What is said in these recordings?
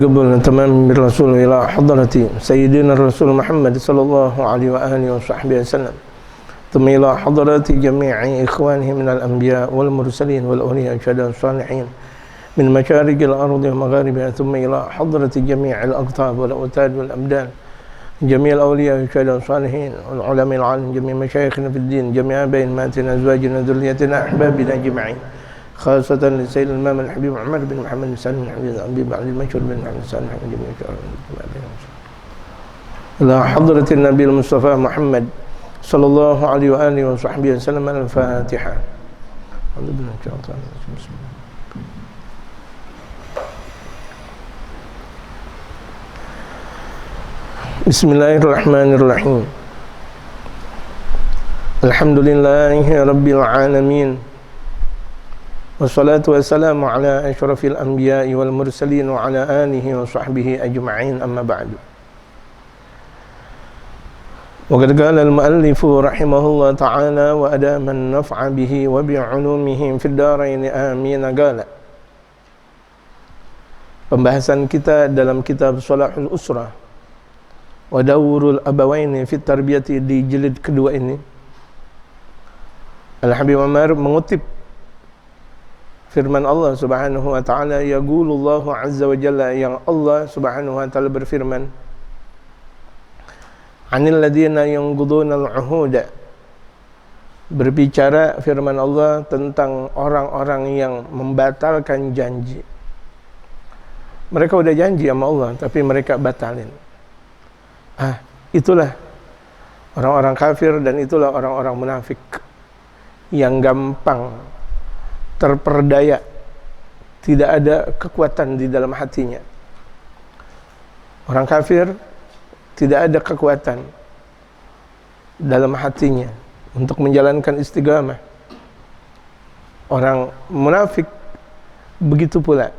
قبل تمام بالرسول إلى حضرة سيدنا الرسول محمد صلى الله عليه وآله وصحبه وسلم، ثم إلى حضرة جميع إخوانه من الأنبياء والمرسلين والأولياء والشهداء والصالحين من مشارق الأرض ومغاربها، ثم إلى حضرة جميع الأقطاب والأوتاد والأبدان، جميع الأولياء والشهداء والصالحين والعلماء العالم، جميع مشايخنا في الدين، جميع آبائنا أمهاتنا أزواجنا ذريتنا أحبابنا أجمعين، خاصة لسيد الإمام الحبيب عمر بن محمد بن سالم الحبيب الحبيب علي المشهور بن محمد سالم الحبيب إلى حضرة النبي المصطفى محمد صلى الله عليه وآله وصحبه وسلم. الفاتحة. بسم الله الرحمن الرحيم. الحمد لله رب العالمين، والصلاة والسلام على أشرف الأنبياء والمرسلين وعلى آله وصحبه أجمعين، أما بعد. وقد قال المؤلف رحمه الله تعالى وأدام النفع به وبعلومه في الدارين آمين. قال, pembahasan kita dalam kitab Shalahul Usrah wa Dawrul Abawaini fit Tarbiyati di jilid kedua ini, Al-Habib Umar mengutip firman Allah Subhanahu wa taala, yaqulullahu azza wa jalla, yang Allah Subhanahu wa taala berfirman, anil ladina yanquduna al-uhuda, berbicara firman Allah tentang orang-orang yang membatalkan janji. Mereka udah janji sama Allah tapi mereka batalin. Itulah orang-orang kafir dan itulah orang-orang munafik yang gampang terperdaya, tidak ada kekuatan di dalam hatinya. Orang kafir tidak ada kekuatan dalam hatinya untuk menjalankan istiqamah. Orang munafik begitu pula.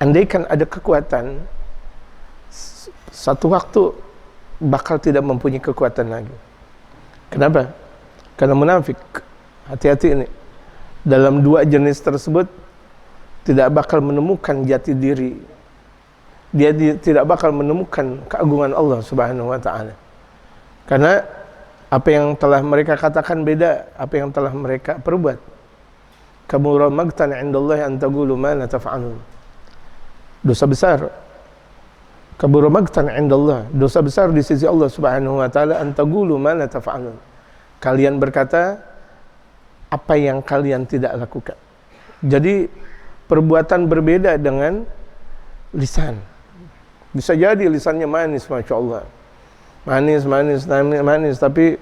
Andaikan ada kekuatan, satu waktu bakal tidak mempunyai kekuatan lagi. Kenapa? Karena munafik, hati-hati ini, dalam dua jenis tersebut tidak bakal menemukan jati diri. Dia tidak bakal menemukan keagungan Allah Subhanahu wa taala. Karena apa yang telah mereka katakan beda apa yang telah mereka perbuat. Kabura maqtan 'indallahi an taqulu ma la taf'alun. Dosa besar. Kabura maqtan 'indallah, dosa besar di sisi Allah Subhanahu wa taala, an taqulu ma la taf'alun. Kalian berkata apa yang kalian tidak lakukan. Jadi perbuatan berbeda dengan lisan. Bisa jadi lisannya manis, Masya Allah, manis, tapi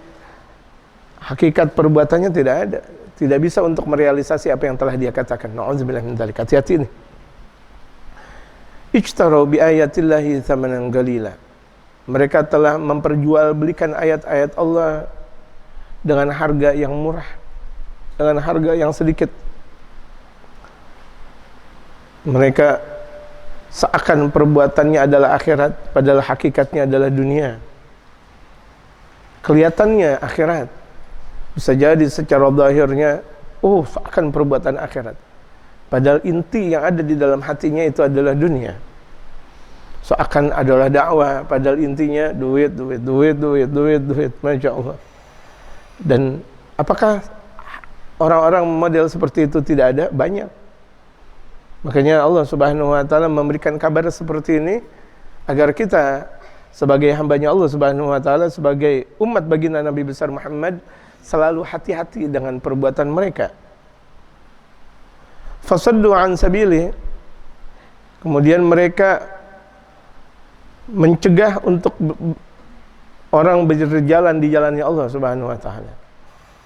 hakikat perbuatannya tidak ada, tidak bisa untuk merealisasi apa yang telah dia katakan. Na'udzubillah min dzalik. Hati-hati ini. Ijtarau bi ayatillahi thamanan qalila. Mereka telah memperjualbelikan ayat-ayat Allah dengan harga yang murah, dengan harga yang sedikit. Mereka seakan perbuatannya adalah akhirat, padahal hakikatnya adalah dunia. Kelihatannya akhirat, bisa jadi secara zahirnya seakan perbuatan akhirat, padahal inti yang ada di dalam hatinya itu adalah dunia. Seakan adalah dakwah, padahal intinya duit. Masya Allah. Dan apakah orang-orang model seperti itu tidak ada? Banyak. Makanya Allah Subhanahu wa taala memberikan kabar seperti ini agar kita sebagai hambanya Allah Subhanahu wa taala, sebagai umat baginda Nabi besar Muhammad, selalu hati-hati dengan perbuatan mereka. Fasaddu an sabili, kemudian mereka mencegah untuk orang berjalan di jalannya Allah Subhanahu wa taala.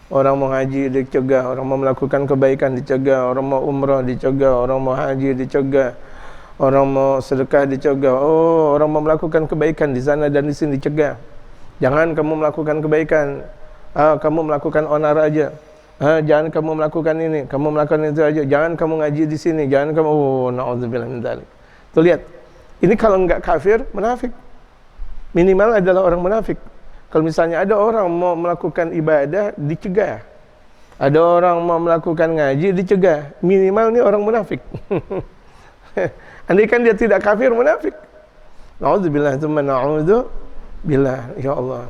Orang mau haji dicegah, orang mau melakukan kebaikan dicegah, orang mau umrah dicegah, orang mau haji dicegah, orang mau sedekah dicegah. Orang mau melakukan kebaikan di sana dan di sini dicegah. Jangan kamu melakukan kebaikan, kamu melakukan onar aja. Jangan kamu melakukan ini, kamu melakukan itu aja. Jangan kamu ngaji di sini, jangan kamu na'udzubillah min dzalik. Tuh lihat, ini kalau enggak kafir, munafik. Minimal adalah orang munafik. Kalau misalnya ada orang mau melakukan ibadah, dicegah. Ada orang mau melakukan ngaji, dicegah. Minimal ini orang munafik. Andaikan dia tidak kafir, munafik. Na'udzubillah, tsumma na'udzubillah, ya Allah.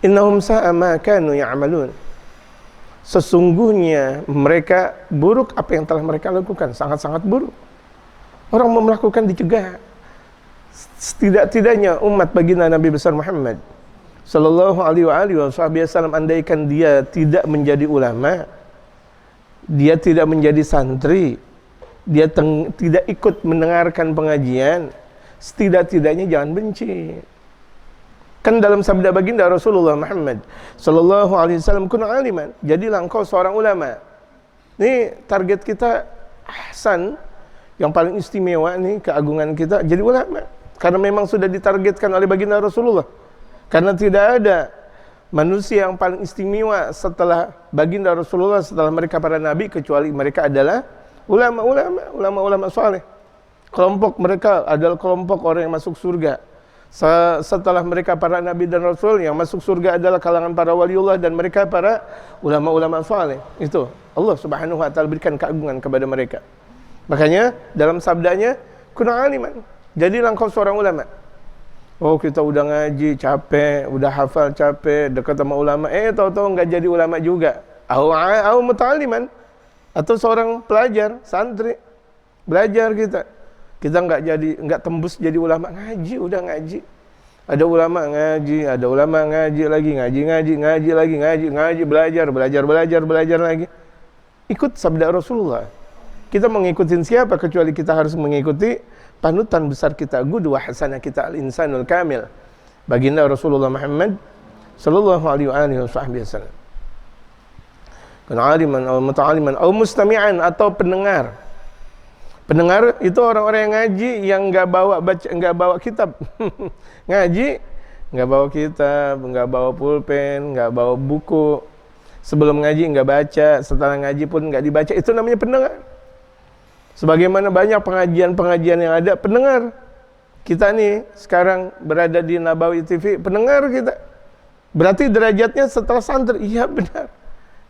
Innahum sa'a ma kanu ya'malun. Sesungguhnya mereka buruk apa yang telah mereka lakukan, sangat-sangat buruk. Orang mau melakukan dicegah. Setidak-tidaknya umat baginda Nabi besar Muhammad sallallahu alaihi wasallam, andaikan dia tidak menjadi ulama, dia tidak menjadi santri, dia tidak ikut mendengarkan pengajian, setidak-tidaknya jangan benci. Kan dalam sabda baginda Rasulullah Muhammad sallallahu alaihi wasallam, kun aliman, jadilah engkau seorang ulama. Ini target kita ahsan, yang paling istimewa nih, keagungan kita jadi ulama. Karena memang sudah ditargetkan oleh baginda Rasulullah. Karena tidak ada manusia yang paling istimewa setelah baginda Rasulullah, setelah mereka para nabi, kecuali mereka adalah ulama-ulama saleh. Kelompok mereka adalah kelompok orang yang masuk surga. Setelah mereka para nabi dan rasul, yang masuk surga adalah kalangan para waliullah dan mereka para ulama-ulama saleh. Itu Allah Subhanahu wa taala berikan keagungan kepada mereka. Makanya dalam sabdanya, kun aliman, jadilah engkau seorang ulama. Oh, kita udah ngaji capek, udah hafal capek, dekat sama ulama, tahu-tahu enggak jadi ulama juga. Au muta'alliman, atau seorang pelajar, santri, belajar kita enggak tembus jadi ulama. Ngaji, udah ngaji. Ada ulama ngaji, ada ulama ngaji lagi, ngaji, belajar lagi. Ikut sabda Rasulullah. Kita mengikuti siapa kecuali kita harus mengikuti panutan besar kita, qudwah hasanah kita, al-insanul kamil, baginda Rasulullah Muhammad sallallahu alaihi wasallam. Kan aliman atau muta'alliman atau mustami'an, atau pendengar. Pendengar itu orang-orang yang ngaji yang enggak bawa kitab. Ngaji enggak bawa kitab, enggak bawa pulpen, enggak bawa buku. Sebelum ngaji enggak baca, setelah ngaji pun enggak dibaca. Itu namanya pendengar. Sebagaimana banyak pengajian-pengajian yang ada, pendengar. Kita nih sekarang berada di Nabawi TV, pendengar kita. Berarti derajatnya setelah santri. Iya benar.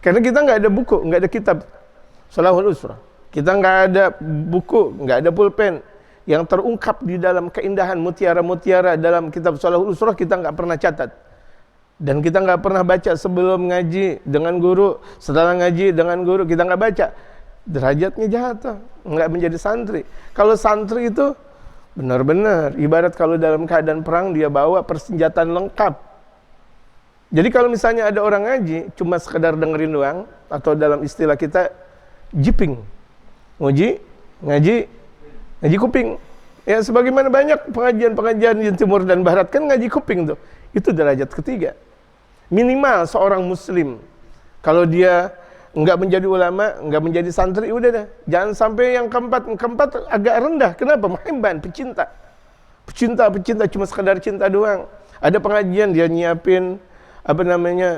Karena kita enggak ada buku, enggak ada kitab Shalahul Usrah. Kita nggak ada buku, nggak ada pulpen yang terungkap di dalam keindahan mutiara-mutiara dalam kitab Shalahul Usrah, kita nggak pernah catat. Dan kita nggak pernah baca sebelum ngaji dengan guru, setelah ngaji dengan guru, kita nggak baca. Derajatnya jatuh, nggak menjadi santri. Kalau santri itu benar-benar ibarat kalau dalam keadaan perang dia bawa persenjataan lengkap. Jadi kalau misalnya ada orang ngaji cuma sekedar dengerin doang, atau dalam istilah kita jiping, ngaji kuping. Ya sebagaimana banyak pengajian-pengajian di timur dan barat kan ngaji kuping tuh. Itu derajat ketiga. Minimal seorang muslim kalau dia enggak menjadi ulama, enggak menjadi santri, udah dah. Jangan sampai yang keempat agak rendah. Kenapa? Muhibban, pecinta. Pecinta cuma sekedar cinta doang. Ada pengajian dia nyiapin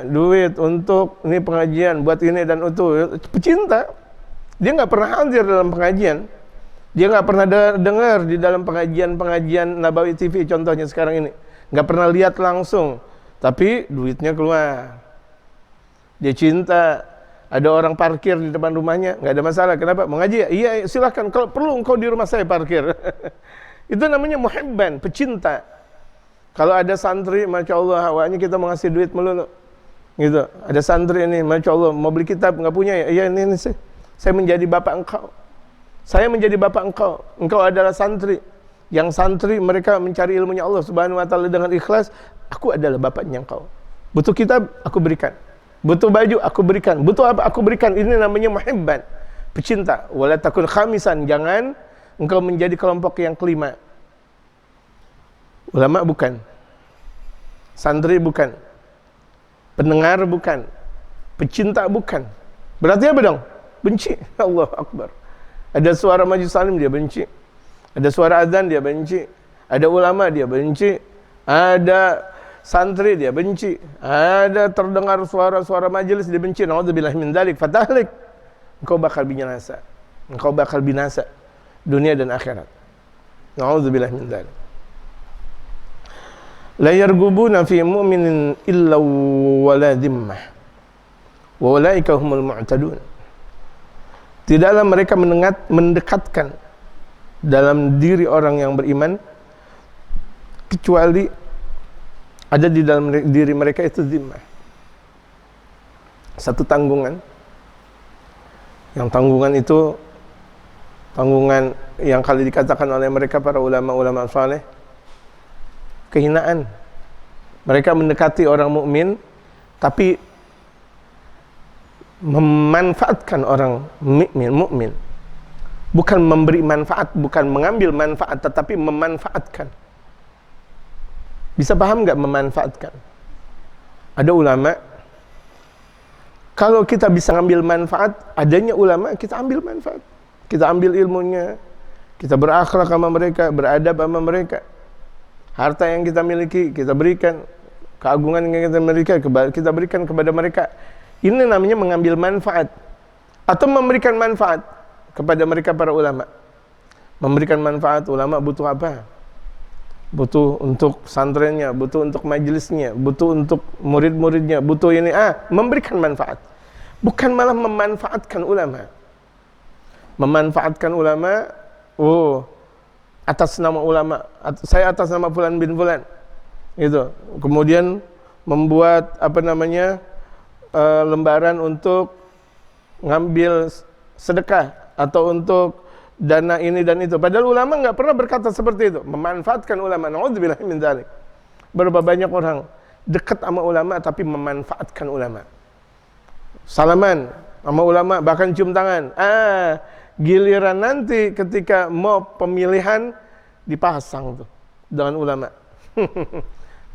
duit untuk ini pengajian buat ini dan itu. Pecinta. Dia nggak pernah hadir dalam pengajian, dia nggak pernah dengar di dalam pengajian Nabawi TV contohnya sekarang ini, nggak pernah lihat langsung, tapi duitnya keluar. Dia cinta, ada orang parkir di depan rumahnya, nggak ada masalah. Kenapa? Mau ngaji ya? Iya, silahkan. Kalau perlu engkau di rumah saya parkir. Itu namanya muhibban, pecinta. Kalau ada santri, masya Allah, awalnya kita mau ngasih duit melulu, gitu. Ada santri ini, masya Allah, mau beli kitab nggak punya ya? Iya ini sih. Saya menjadi bapak engkau. Saya menjadi bapak engkau. Engkau adalah santri. Yang santri mereka mencari ilmunya Allah Subhanahu wa taala dengan ikhlas. Aku adalah bapaknya engkau. Butuh kitab, aku berikan. Butuh baju, aku berikan. Butuh apa, aku berikan. Ini namanya muhibban, pecinta. Wala takun khamisan, jangan engkau menjadi kelompok yang kelima. Ulama bukan, santri bukan, pendengar bukan, pecinta bukan. Berarti apa dong? Benci. Allah Akbar. Ada suara majlis salim dia benci. Ada suara azan dia benci. Ada ulama dia benci. Ada santri dia benci. Ada terdengar suara-suara majelis dia benci. Naudzubillah min dzalik, fatahlik. Engkau bakal binasa. Engkau bakal binasa dunia dan akhirat. Naudzubillah min dzalik. La yargubuna fi mu'minin illa wala dhimmah. Wa ulaika humul mu'tadun. Tidaklah mereka mendekatkan dalam diri orang yang beriman kecuali ada di dalam diri mereka itu zimmah, satu tanggungan. Yang tanggungan itu tanggungan yang kali dikatakan oleh mereka para ulama-ulama saleh kehinaan. Mereka mendekati orang mukmin tapi memanfaatkan orang mukmin. Bukan memberi manfaat, bukan mengambil manfaat, tetapi memanfaatkan. Bisa paham nggak memanfaatkan? Ada ulama, kalau kita bisa ambil manfaat, adanya ulama, kita ambil manfaat. Kita ambil ilmunya, kita berakhlak sama mereka, beradab sama mereka. Harta yang kita miliki, kita berikan. Keagungan yang kita miliki, kita berikan kepada mereka. Ini namanya mengambil manfaat. Atau memberikan manfaat kepada mereka para ulama. Memberikan manfaat, ulama butuh apa? Butuh untuk santrennya, butuh untuk majelisnya, butuh untuk murid-muridnya, butuh ini, memberikan manfaat. Bukan malah memanfaatkan ulama. Memanfaatkan ulama, atas nama ulama, saya atas nama fulan bin fulan. Gitu. Kemudian membuat lembaran untuk ngambil sedekah atau untuk dana ini dan itu. Padahal ulama nggak pernah berkata seperti itu. Memanfaatkan ulama. Na'udzubillah min dzalik. Berapa banyak orang dekat sama ulama tapi memanfaatkan ulama. Salaman sama ulama, bahkan cium tangan. Giliran nanti ketika mau pemilihan dipasang tuh dengan ulama.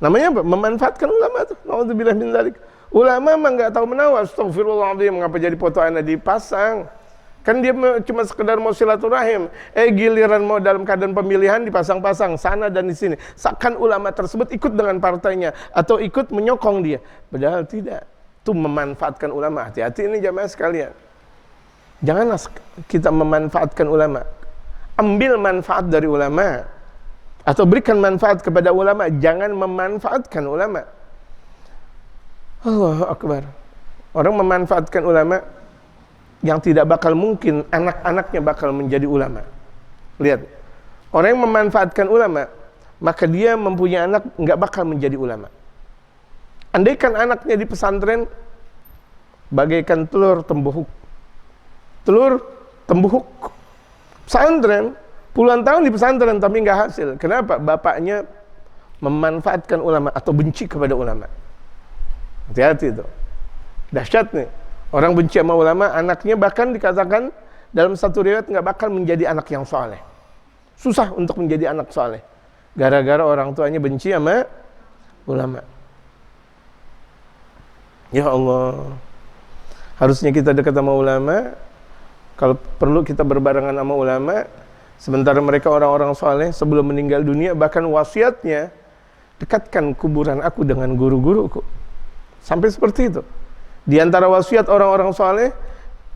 Namanya apa? Memanfaatkan ulama tuh. Na'udzubillah min dzalik. Ulama mah nggak tahu menawa. Astagfirullahaladzim, mengapa jadi foto anak dipasang? Kan dia cuma sekedar mau silaturahim. Giliran mau dalam keadaan pemilihan dipasang-pasang sana dan di sini. Seakan ulama tersebut ikut dengan partainya atau ikut menyokong dia. Padahal tidak. Itu memanfaatkan ulama. Hati-hati ini jamaah sekalian. Janganlah kita memanfaatkan ulama. Ambil manfaat dari ulama atau berikan manfaat kepada ulama. Jangan memanfaatkan ulama. Allahu Akbar. Orang memanfaatkan ulama yang tidak bakal mungkin anak-anaknya bakal menjadi ulama. Lihat, orang yang memanfaatkan ulama, maka dia mempunyai anak nggak bakal menjadi ulama. Andaikan anaknya di pesantren, bagaikan telur tembuhuk. Telur tembuhuk. Pesantren, puluhan tahun di pesantren tapi nggak hasil. Kenapa? Bapaknya memanfaatkan ulama atau benci kepada ulama. Hati-hati itu. Dahsyat nih. Orang benci sama ulama, anaknya bahkan dikatakan dalam satu riwayat nggak bakal menjadi anak yang soleh. Susah untuk menjadi anak soleh. Gara-gara orang tuanya benci sama ulama. Ya Allah. Harusnya kita dekat sama ulama. Kalau perlu kita berbarengan sama ulama. Sementara mereka orang-orang soleh sebelum meninggal dunia, bahkan wasiatnya, dekatkan kuburan aku dengan guru-guruku. Sampai seperti itu. Di antara wasiat orang-orang soleh,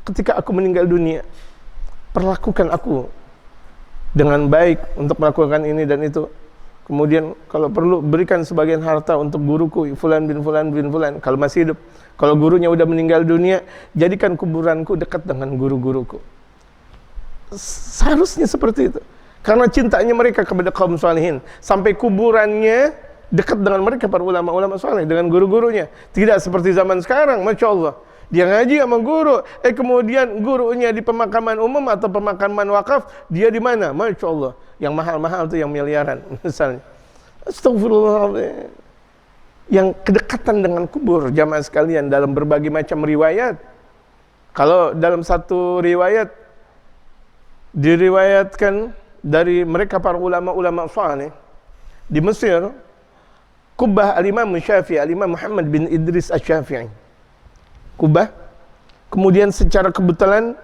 ketika aku meninggal dunia, perlakukan aku dengan baik untuk melakukan ini dan itu. Kemudian kalau perlu berikan sebagian harta untuk guruku fulan bin fulan bin fulan kalau masih hidup. Kalau gurunya udah meninggal dunia, jadikan kuburanku dekat dengan guru-guruku. Seharusnya seperti itu. Karena cintanya mereka kepada kaum salihin, sampai kuburannya dekat dengan mereka para ulama-ulama saleh dengan guru-gurunya. Tidak seperti zaman sekarang, Masya Allah. Dia ngaji sama guru, kemudian gurunya di pemakaman umum atau pemakaman wakaf, dia di mana? Masya Allah. Yang mahal-mahal tuh yang miliaran misalnya. Astagfirullahaladzim. Yang kedekatan dengan kubur, jamaah sekalian, dalam berbagai macam riwayat. Kalau dalam satu riwayat diriwayatkan dari mereka para ulama-ulama saleh di Mesir, Kubah al-Imam Syafi'i, al-Imam Muhammad bin Idris Asy-Syafi'i. Kubah. Kemudian secara kebetulan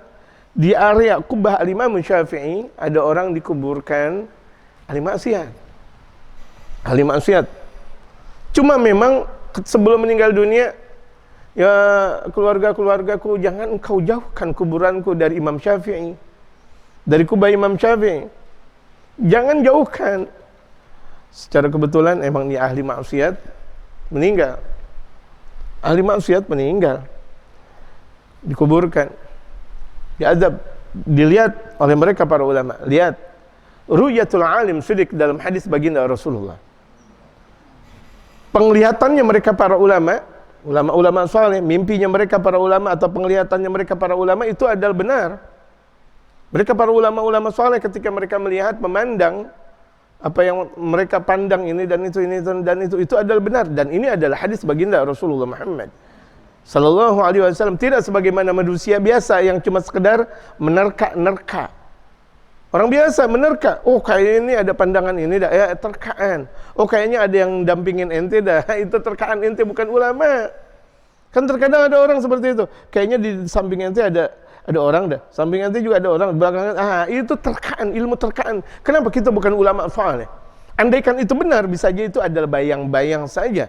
di area Kubah al-Imam Syafi'i ada orang dikuburkan ahli maksiat. Ahli maksiat. Cuma memang sebelum meninggal dunia, ya keluarga-keluargaku, jangan engkau jauhkan kuburanku dari Imam Syafi'i. Dari Kubah Imam Syafi'i. Jangan jauhkan. Secara kebetulan emang dia ahli maksiat, meninggal. Ahli maksiat meninggal. Dikuburkan. diadab, dilihat oleh mereka para ulama. Lihat ru'yatul alim sidik dalam hadis baginda Rasulullah. Penglihatannya mereka para ulama, ulama-ulama saleh, mimpinya mereka para ulama atau penglihatannya mereka para ulama itu adalah benar. Mereka para ulama-ulama saleh ketika mereka melihat, memandang apa yang mereka pandang ini dan itu adalah benar, dan ini adalah hadis baginda Rasulullah Muhammad sallallahu alaihi wasallam, tidak sebagaimana manusia biasa yang cuma sekedar menerka-nerka. Orang biasa menerka, oh kayaknya ini ada pandangan ini dah, ya terkaan. Oh kayaknya ada yang dampingin ente dah, itu terkaan ente, bukan ulama. Kan terkadang ada orang seperti itu, kayaknya di samping ente ada orang dah, samping ente juga ada orang, belakangan itu terkaan, ilmu terkaan. Kenapa kita bukan ulama saleh? Andaikan itu benar, bisa saja itu adalah bayang-bayang saja.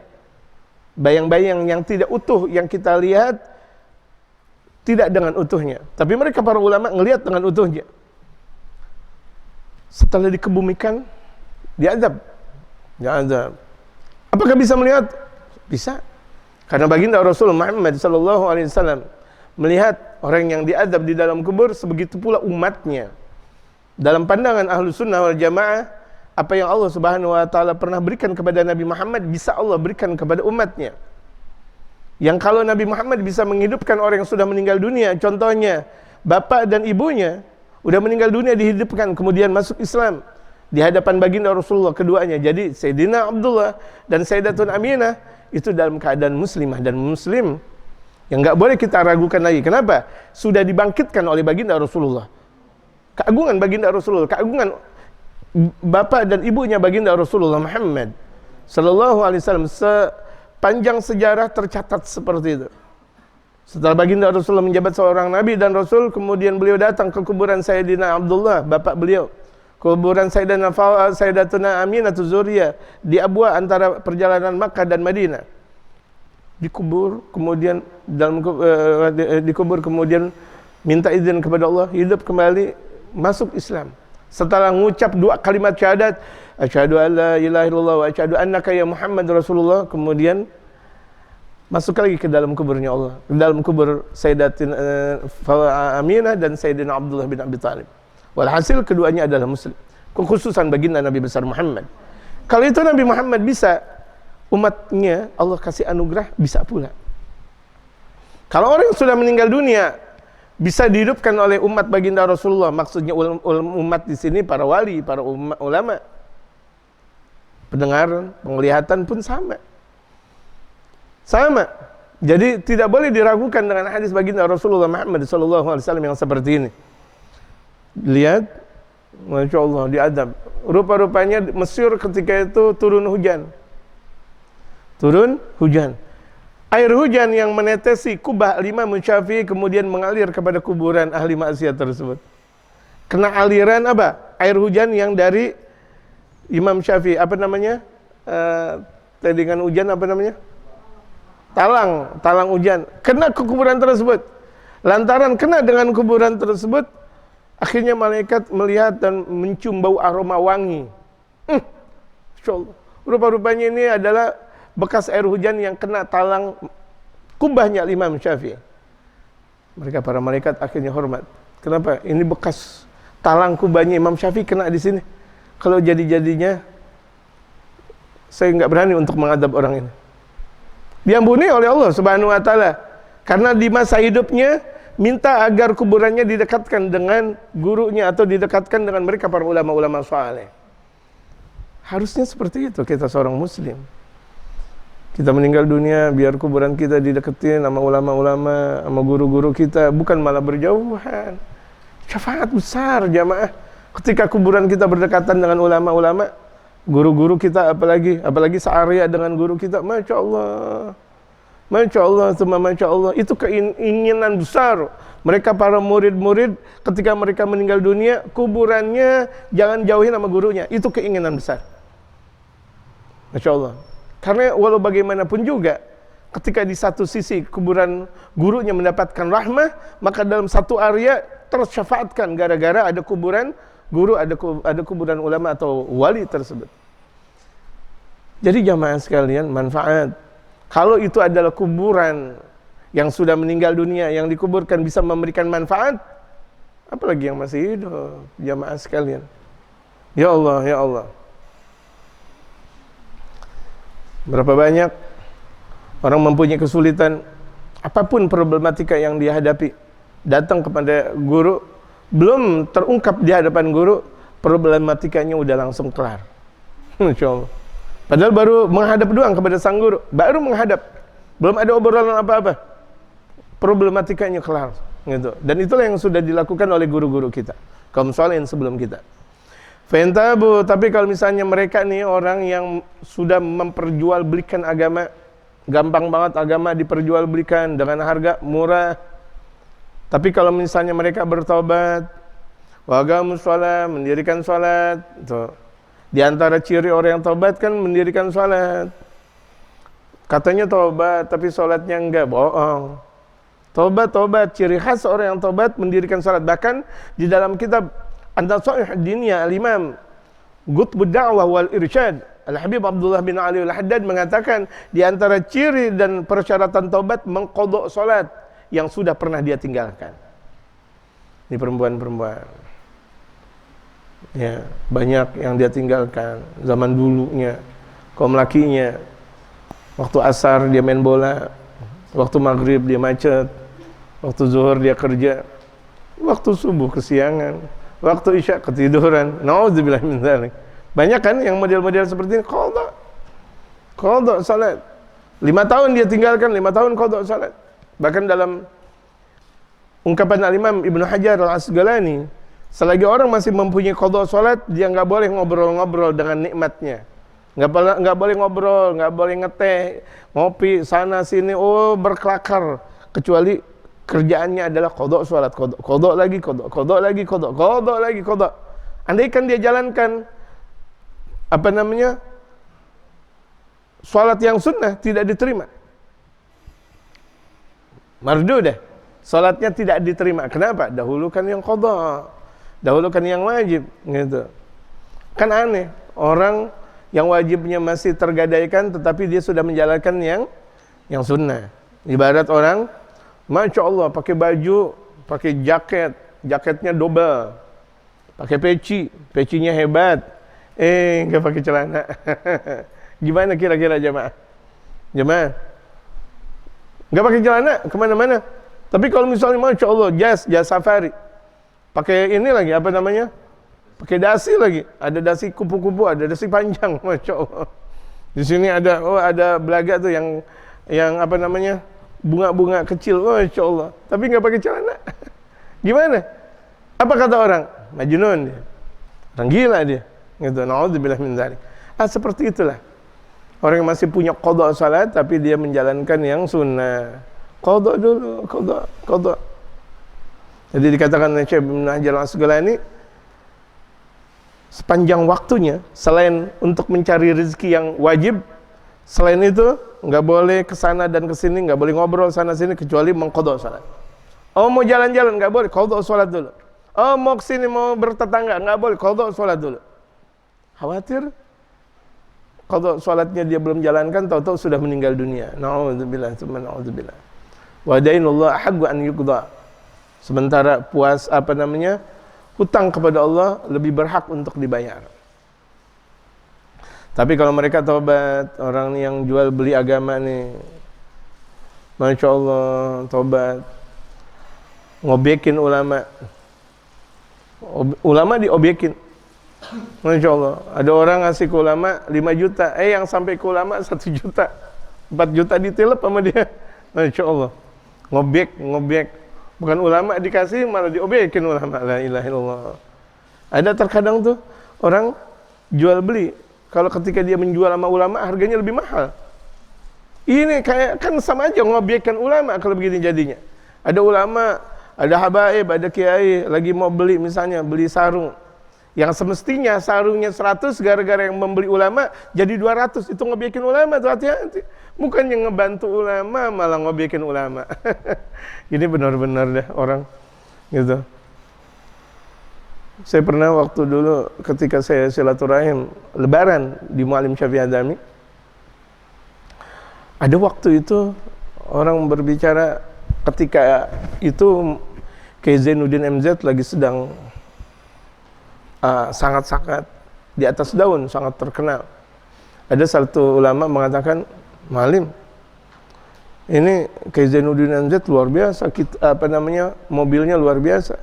Bayang-bayang yang tidak utuh, yang kita lihat tidak dengan utuhnya. Tapi mereka para ulama ngelihat dengan utuhnya. Setelah dikebumikan, diazab. Apakah bisa melihat? Bisa. Karena baginda Rasulullah Muhammad sallallahu alaihi wasallam melihat orang yang diazab di dalam kubur, sebegitu pula umatnya. Dalam pandangan Ahlus Sunnah wal Jamaah, apa yang Allah Subhanahu wa taala pernah berikan kepada Nabi Muhammad bisa Allah berikan kepada umatnya. Yang kalau Nabi Muhammad bisa menghidupkan orang yang sudah meninggal dunia, contohnya bapak dan ibunya udah meninggal dunia dihidupkan kemudian masuk Islam di hadapan baginda Rasulullah keduanya. Jadi Sayyidina Abdullah dan Sayyidatun Aminah itu dalam keadaan muslimah dan muslim yang enggak boleh kita ragukan lagi. Kenapa? Sudah dibangkitkan oleh baginda Rasulullah. Keagungan baginda Rasulullah, keagungan bapak dan ibunya baginda Rasulullah Muhammad sallallahu alaihi wasallam, sepanjang sejarah tercatat seperti itu. Setelah baginda Rasulullah menjabat seorang nabi dan rasul, kemudian beliau datang ke kuburan Sayyidina Abdullah, bapak beliau, kuburan Sayyidatuna Aminah Zuriyah di Abwa antara perjalanan Makkah dan Madinah. Dikubur, kemudian dikubur, kemudian minta izin kepada Allah, hidup kembali, masuk Islam. Setelah mengucap dua kalimat syahadat, asyhadu an la ilaha illallah wa asyhadu annaka ya Muhammad Rasulullah, kemudian masuk lagi ke dalam kuburnya Allah, ke dalam kubur Sayyidatina Aminah dan Sayyidina Abdullah bin Abi Thalib. Walhasil keduanya adalah muslim. Kekhususan baginda Nabi besar Muhammad. Kalau itu Nabi Muhammad bisa, umatnya Allah kasih anugerah bisa pula. Kalau orang yang sudah meninggal dunia bisa dihidupkan oleh umat baginda Rasulullah, maksudnya umat di sini para wali, para ulama. Pendengaran, penglihatan pun sama. Sama. Jadi tidak boleh diragukan dengan hadis baginda Rasulullah Muhammad SAW yang seperti ini. Lihat, Masya Allah, diadab. Rupa-rupanya Mesir ketika itu turun hujan. Turun hujan. Air hujan yang menetesi kubah Imam Syafi'i kemudian mengalir kepada kuburan ahli maksiat tersebut. Kena aliran apa? Air hujan yang dari Imam Syafi'i, apa namanya? Tedingan hujan apa namanya? Talang hujan, kena ke kuburan tersebut. Lantaran kena dengan kuburan tersebut, akhirnya malaikat melihat dan mencium bau aroma wangi. Insyaallah. Rupa-rupanya ini adalah bekas air hujan yang kena talang kubahnya Imam Syafi'i. Mereka para malaikat akhirnya hormat. Kenapa? Ini bekas talang kubahnya Imam Syafi'i kena di sini. Kalau jadi-jadinya saya nggak berani untuk mengadab orang ini. Diampuni oleh Allah Subhanahu wa taala karena di masa hidupnya minta agar kuburannya didekatkan dengan gurunya atau didekatkan dengan mereka para ulama-ulama saleh. Harusnya seperti itu kita seorang muslim. Kita meninggal dunia biar kuburan kita dideketin sama ulama-ulama, sama guru-guru kita, bukan malah berjauhan. Syafaat besar jamaah ketika kuburan kita berdekatan dengan ulama-ulama. Guru-guru kita apalagi searea dengan guru kita, Masya Allah, Masya Allah, itu keinginan besar mereka para murid-murid ketika mereka meninggal dunia, kuburannya jangan jauhin sama gurunya, itu keinginan besar. Masya Allah. Karena walau bagaimanapun juga ketika di satu sisi kuburan gurunya mendapatkan rahmah, maka dalam satu area tersyafaatkan gara-gara ada kuburan guru, ada kuburan ulama atau wali tersebut. Jadi jamaah sekalian, manfaat. Kalau itu adalah kuburan yang sudah meninggal dunia, yang dikuburkan bisa memberikan manfaat, apalagi yang masih hidup, jamaah sekalian. Ya Allah, ya Allah. Berapa banyak orang mempunyai kesulitan, apapun problematika yang dia hadapi, datang kepada guru, belum terungkap di hadapan guru, problematikanya udah langsung kelar. Insya Allah. Padahal baru menghadap doang kepada sang guru, baru menghadap, belum ada obrolan apa-apa, problematikanya kelar, gitu. Dan itulah yang sudah dilakukan oleh guru-guru kita, kaum sholihin sebelum kita. Fentabu, tapi kalau misalnya mereka nih orang yang sudah memperjualbelikan agama, gampang banget agama diperjualbelikan dengan harga murah. Tapi kalau misalnya mereka bertobat, waqamus shalah, mendirikan salat, tuh. Di antara ciri orang yang tobat kan mendirikan salat. Katanya tobat, tapi salatnya enggak, bohong. Tobat, ciri khas orang yang tobat mendirikan salat. Bahkan di dalam kitab An-Nasaih Diniyah Al-Imam Qutbud Da'wah wal Irsyad Al-Habib Abdullah bin Ali Al-Haddad mengatakan di antara ciri dan persyaratan taubat mengqadha salat yang sudah pernah dia tinggalkan. Ini perempuan-perempuan. Ya, banyak yang dia tinggalkan zaman dulunya. Kaum lakinya waktu asar dia main bola, waktu maghrib dia macet, waktu zuhur dia kerja, waktu subuh kesiangan, waktu isya ketiduran. Nauzubillah min dzalik. Banyak kan yang model-model seperti ini, qadha salat. 5 tahun dia tinggalkan, 5 tahun qadha salat. Bahkan dalam ungkapan Al-Imam Ibnu Hajar Al-Asqalani, selagi orang masih mempunyai qadha salat, dia enggak boleh ngobrol-ngobrol dengan nikmatnya. Enggak boleh ngobrol, enggak boleh ngeteh, ngopi sana sini, berkelakar, kecuali kerjaannya adalah qadha salat, qadha lagi. Andaikan dia jalankan salat yang sunnah tidak diterima. Mardudah. Salatnya tidak diterima. Kenapa? Dahulukan yang qadha, dahulukan yang wajib, gitu. Kan aneh, orang yang wajibnya masih tergadaikan tetapi dia sudah menjalankan yang sunnah. Ibarat orang, Masya Allah, pakai baju, pakai jaketnya double, pakai pecinya hebat, nggak pakai celana. Gimana kira-kira jemaah? Nggak pakai celana kemana-mana. Tapi kalau misalnya Masya Allah, jas safari, pakai ini lagi, pakai dasi lagi, ada dasi kupu-kupu, ada dasi panjang, Masya Allah. Di sini ada belaga tuh yang bunga-bunga kecil, Masya Allah. Tapi nggak pakai celana. Gimana? Apa kata orang? Majnun dia. Orang gila dia. Gitu. Nauzubillah min dzalik. Seperti itulah. Orang yang masih punya qadha salat tapi dia menjalankan yang sunnah. Qadha dulu, qadha. Jadi dikatakan oleh Syekh Ibnu Hajar Al-Asqalani, sepanjang waktunya selain untuk mencari rezeki yang wajib, selain itu nggak boleh kesana dan kesini, nggak boleh ngobrol sana sini kecuali mengqadha salat. Mau jalan-jalan nggak boleh, qadha salat dulu. Mau kesini, mau bertetangga nggak boleh, qadha salat dulu. Khawatir qadha salatnya dia belum jalankan, tahu-tahu sudah meninggal dunia. Nauzubillah, tsumma nauzubillah. Wa dainullah haqqu an yuqda. Sementara hutang kepada Allah lebih berhak untuk dibayar. Tapi kalau mereka taubat, orang yang jual beli agama nih, Masya Allah, taubat, ngobekin ulama diobyekin, Masya Allah. Ada orang ngasih ke ulama 5 juta, yang sampai ke ulama 1 juta, 4 juta ditilep sama dia, Masya Allah. Ngobek, bukan ulama dikasih, malah diobyekin ulama. La ilaha illallah. Ada terkadang tuh orang jual beli, kalau ketika dia menjual sama ulama harganya lebih mahal. Ini kayak kan sama aja ngobyekkan ulama kalau begini jadinya. Ada ulama, ada habaib, ada kiai lagi mau beli, misalnya beli sarung yang semestinya sarungnya 100, gara-gara yang membeli ulama jadi 200. Itu ngobyekin ulama tuh, hati-hati. Bukannya ngebantu ulama, malah ngobyekin ulama. Ini benar-benar deh orang gitu. Saya pernah waktu dulu ketika saya silaturahim lebaran di Muallim Syafi'i Adami, ada waktu itu orang berbicara, ketika itu Kiai Zainuddin MZ lagi sedang sangat-sangat di atas daun, sangat terkenal. Ada satu ulama mengatakan, Malim, ini Kiai Zainuddin MZ luar biasa, mobilnya luar biasa.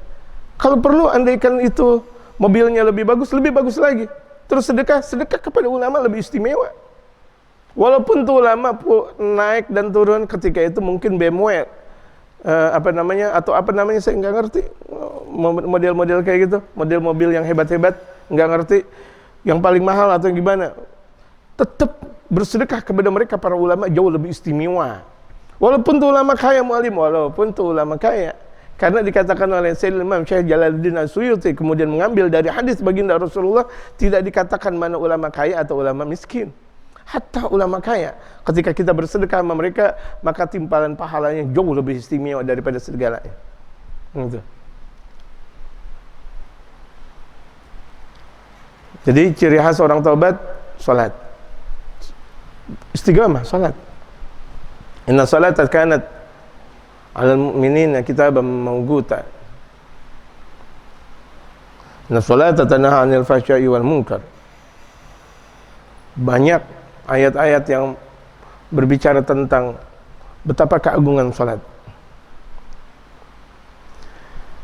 Kalau perlu andaikan itu mobilnya lebih bagus lagi. Terus sedekah kepada ulama lebih istimewa. Walaupun tuh ulama naik dan turun ketika itu mungkin BMW, saya nggak ngerti model-model kayak gitu, model mobil yang hebat-hebat, nggak ngerti yang paling mahal atau yang gimana. Tetap bersedekah kepada mereka para ulama jauh lebih istimewa. Walaupun tuh ulama kaya mu'alim, walaupun tuh ulama kaya. Karena dikatakan oleh Sayyidina Imam Syekh Jalaluddin As-Suyuti kemudian mengambil dari hadis baginda Rasulullah, tidak dikatakan mana ulama kaya atau ulama miskin. Hatta ulama kaya, ketika kita bersedekah sama mereka, maka timpalan pahalanya jauh lebih istimewa daripada segalanya. Gitu. Jadi ciri khas orang taubat, salat. Istiqamah, salat. Inna salata kanat 'alal mu'minina kitaban mawquta. Inna salata tanha 'anil fahsya'i wal munkar. Banyak ayat-ayat yang berbicara tentang betapa keagungan salat.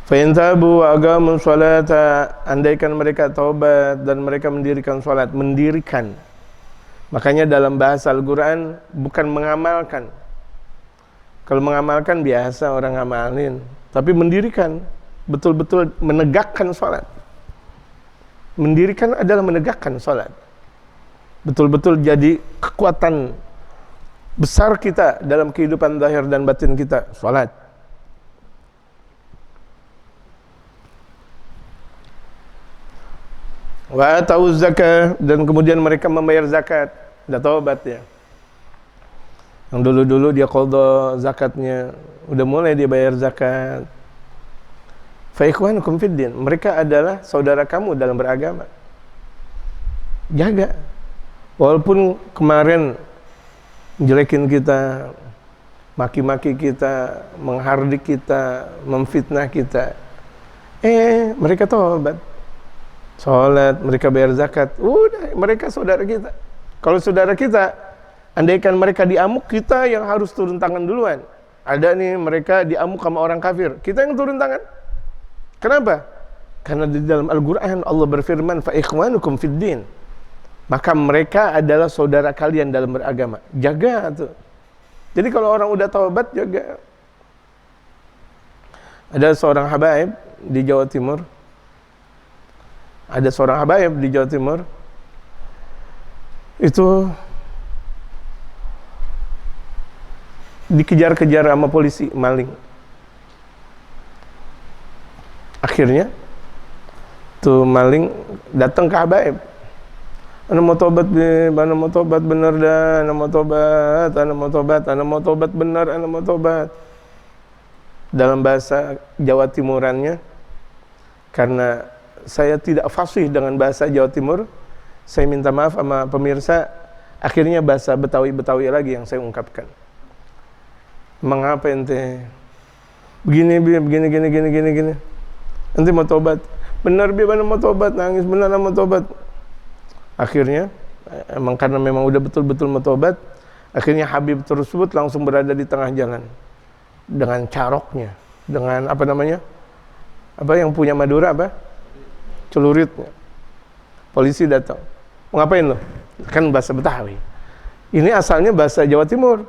Fa in tabu wa aqamu sholata, andaikan mereka taubat dan mereka mendirikan salat, mendirikan. Makanya dalam bahasa Al-Qur'an bukan mengamalkan. Kalau mengamalkan biasa orang ngamalin, tapi mendirikan, betul-betul menegakkan salat. Mendirikan adalah menegakkan salat. Betul-betul jadi kekuatan besar kita dalam kehidupan zahir dan batin kita, salat. Wa atau zakah, dan kemudian mereka membayar zakat. Udah taubat ya. Yang dulu-dulu dia qadha zakatnya, udah mulai dia bayar zakat. Fa ikhwanukum fid din, mereka adalah saudara kamu dalam beragama. Jaga. Walaupun kemarin menjelekin kita, maki-maki kita, menghardik kita, memfitnah kita, mereka taubat, salat, mereka bayar zakat, udah, mereka saudara kita. Kalau saudara kita, andaikan mereka diamuk, kita yang harus turun tangan duluan. Ada nih mereka diamuk sama orang kafir, kita yang turun tangan. Kenapa? Karena di dalam Al-Quran Allah berfirman, fa ikhwanukum fid din, maka mereka adalah saudara kalian dalam beragama. Jaga tuh. Jadi kalau orang udah taubat, jaga. Ada seorang habaib di Jawa Timur. Itu dikejar-kejar sama polisi, maling. Akhirnya tuh maling datang ke habaib. Ana mau tobat bener dah, ana mau tobat bener, ana mau tobat. Dalam bahasa Jawa Timurannya, karena saya tidak fasih dengan bahasa Jawa Timur, saya minta maaf sama pemirsa. Akhirnya bahasa Betawi lagi yang saya ungkapkan. Mengapa ente begini. Ente mau tobat? Benar bi, mana mau tobat? Nangis benar mau tobat. Akhirnya emang karena memang udah betul-betul mau tobat, akhirnya Habib tersebut langsung berada di tengah jalan dengan caroknya, dengan apa yang punya Madura celuritnya. Polisi datang, mau ngapain lo? Kan bahasa Betawi. Ini asalnya bahasa Jawa Timur,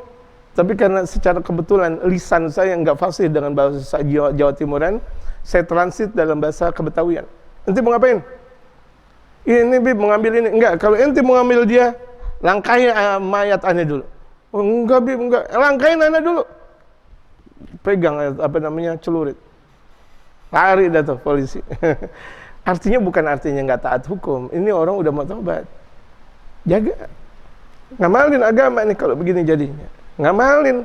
tapi karena secara kebetulan lisan saya nggak fasih dengan bahasa Jawa Timuran, saya transit dalam bahasa Kebetawian. Ente mau ngapain? Ini Bib, mau ngambil ini. Enggak, kalau ente mau ngambil dia, langkahi mayat aneh dulu. Oh, enggak Bib, enggak. Langkahin aneh dulu. Pegang celurit. Lari dah tuh polisi. Artinya bukan artinya nggak taat hukum. Ini orang udah mau tobat. Jaga. Ngamalin agama nih kalau begini jadinya. Ngamalin.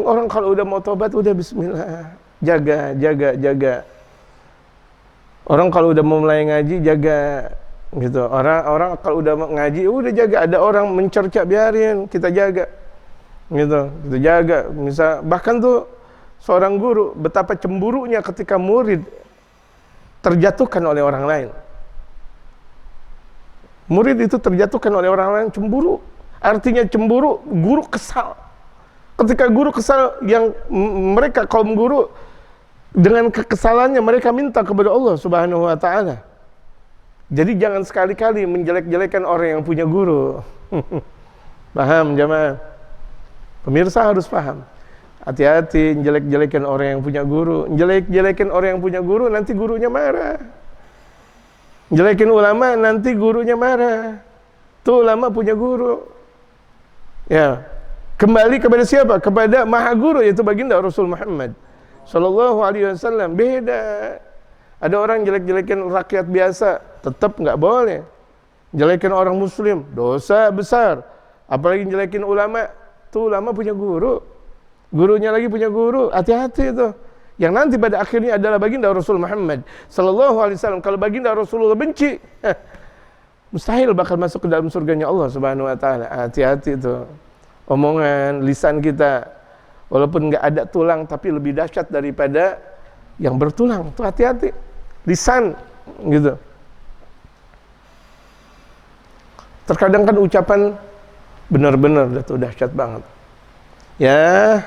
Orang kalau udah mau tobat udah bismillah. Jaga. Orang kalau udah mau mulai ngaji jaga gitu. Orang kalau udah mau ngaji udah jaga. Ada orang mencerca, biarin, kita jaga. Gitu. Kita jaga. Misal bahkan tuh seorang guru betapa cemburunya ketika murid terjatuhkan oleh orang lain. Murid itu terjatuhkan oleh orang lain, cemburu. Artinya cemburu, guru kesal. Ketika guru kesal, yang mereka kaum guru dengan kekesalannya mereka minta kepada Allah Subhanahu wa taala. Jadi jangan sekali-kali menjelek-jelekan orang yang punya guru. Paham jamaah? Pemirsa harus paham. Hati-hati jelek-jelekan orang yang punya guru. Jelek-jelekan orang yang punya guru, nanti gurunya marah. Jelekin ulama, nanti gurunya marah. Tuh ulama punya guru. Ya, kembali kepada siapa? Kepada maha guru, yaitu baginda Rasul Muhammad Sallallahu Alaihi Wasallam. Beda. Ada orang jelek-jelekin rakyat biasa, tetap nggak boleh. Jelekin orang muslim, dosa besar. Apalagi jelekin ulama. Tuh ulama punya guru. Gurunya lagi punya guru. Hati-hati itu. Yang nanti pada akhirnya adalah baginda Rasul Muhammad Sallallahu Alaihi Wasallam. Kalau baginda Rasulullah benci, mustahil bakal masuk ke dalam surganya Allah Subhanahu Wa Taala. Hati-hati itu. Omongan lisan kita, walaupun nggak ada tulang, tapi lebih dahsyat daripada yang bertulang. Tuh hati-hati. Lisan, gitu. Terkadang kan ucapan benar-benar tuh dahsyat banget. Ya.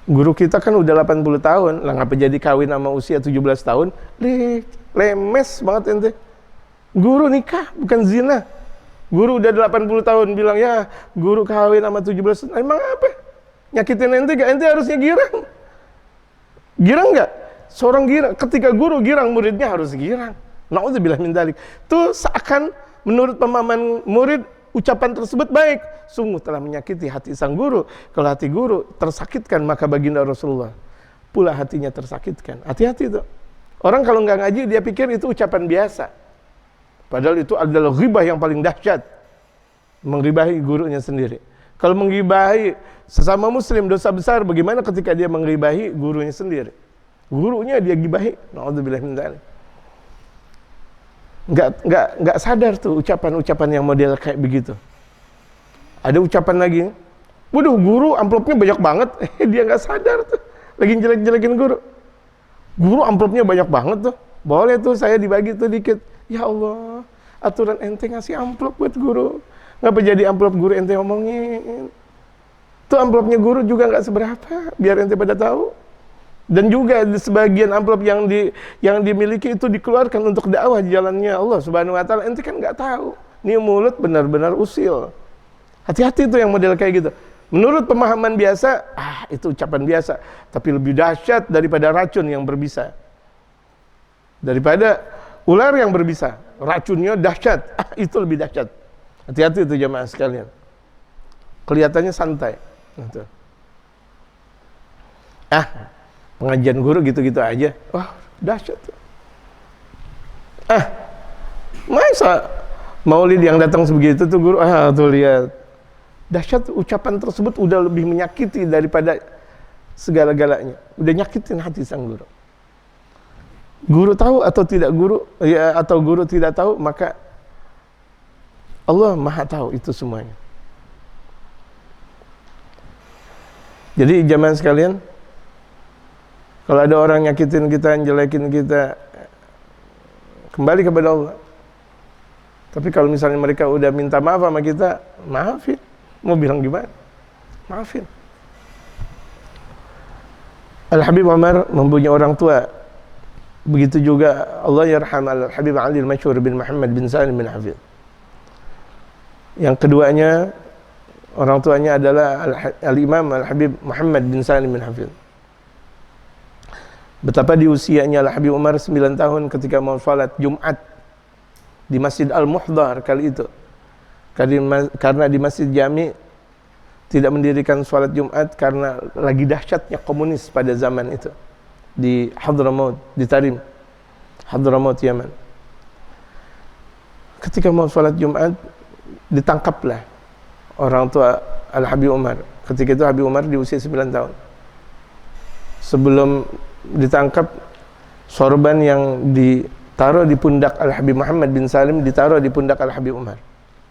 Guru kita kan udah 80 tahun, lah ngapa jadi kawin sama usia 17 tahun? Lemes banget ente. Guru nikah, bukan zina. Guru udah 80 tahun bilang, ya guru kawin sama 17 tahun. Emang apa? Nyakitin ente gak? Ente harusnya girang. Girang gak? Seorang girang, ketika guru girang, muridnya harus girang. Na'udzubillah min dzalik. Tuh seakan menurut pemahaman murid, ucapan tersebut baik, sungguh telah menyakiti hati sang guru. Kalau hati guru tersakitkan, maka baginda Rasulullah pula hatinya tersakitkan. Hati-hati itu. Orang kalau nggak ngaji, dia pikir itu ucapan biasa. Padahal itu adalah ghibah yang paling dahsyat. Menggibahi gurunya sendiri. Kalau menggibahi sesama muslim dosa besar, bagaimana ketika dia menggibahi gurunya sendiri? Gurunya dia gibahi. Na'udzubillah min dzalik. Nggak sadar tuh ucapan-ucapan yang model kayak begitu. Ada ucapan lagi, waduh guru amplopnya banyak banget. Dia nggak sadar tuh, lagi jelek-jelekin guru. Guru amplopnya banyak banget tuh, boleh tuh saya dibagi tuh dikit. Ya Allah, aturan ente ngasih amplop buat guru, ngapa jadi amplop guru ente ngomongin? Tuh amplopnya guru juga nggak seberapa, biar ente pada tahu. Dan juga sebagian amplop yang dimiliki itu dikeluarkan untuk dakwah di jalannya Allah Subhanahu Wa Taala. Ente kan nggak tahu. Ini mulut benar-benar usil. Hati-hati itu yang model kayak gitu. Menurut pemahaman biasa, itu ucapan biasa. Tapi lebih dahsyat daripada racun yang berbisa. Daripada ular yang berbisa. Racunnya dahsyat. Itu lebih dahsyat. Hati-hati itu jamaah sekalian. Kelihatannya santai. Gitu. Pengajian guru gitu-gitu aja. Wah, dahsyat. Masa maulid yang datang sebegitu tuh guru, tuh lihat. Dahsyat, ucapan tersebut udah lebih menyakiti daripada segala-galanya. Udah nyakitin hati sang guru. Guru tahu atau tidak guru, ya atau guru tidak tahu, maka Allah Maha tahu itu semuanya. Jadi jamaah sekalian, kalau ada orang nyakitin kita, jelekin kita, kembali kepada Allah. Tapi kalau misalnya mereka udah minta maaf sama kita, maafin. Mau bilang gimana? Maafin. Al-Habib Umar mempunyai orang tua. Begitu juga Allah yarham Al-Habib Ali Al-Masyhur bin Muhammad bin Salim bin Hafidh. Yang keduanya, orang tuanya adalah Al-Imam Al-Habib Muhammad bin Salim bin Hafidh. Betapa di usianya Al-Habib Umar 9 tahun ketika mau salat Jumat di Masjid Al-Muhdar kali itu. Karena di Masjid Jami tidak mendirikan salat Jumat karena lagi dahsyatnya komunis pada zaman itu. Di Hadramaut, di Tarim, Hadramaut, Yaman. Ketika mau salat Jumat, ditangkaplah orang tua Al-Habib Umar. Ketika itu Habib Umar di usia 9 tahun. Sebelum ditangkap, sorban yang ditaruh di pundak Al-Habib Muhammad bin Salim ditaruh di pundak Al-Habib Umar.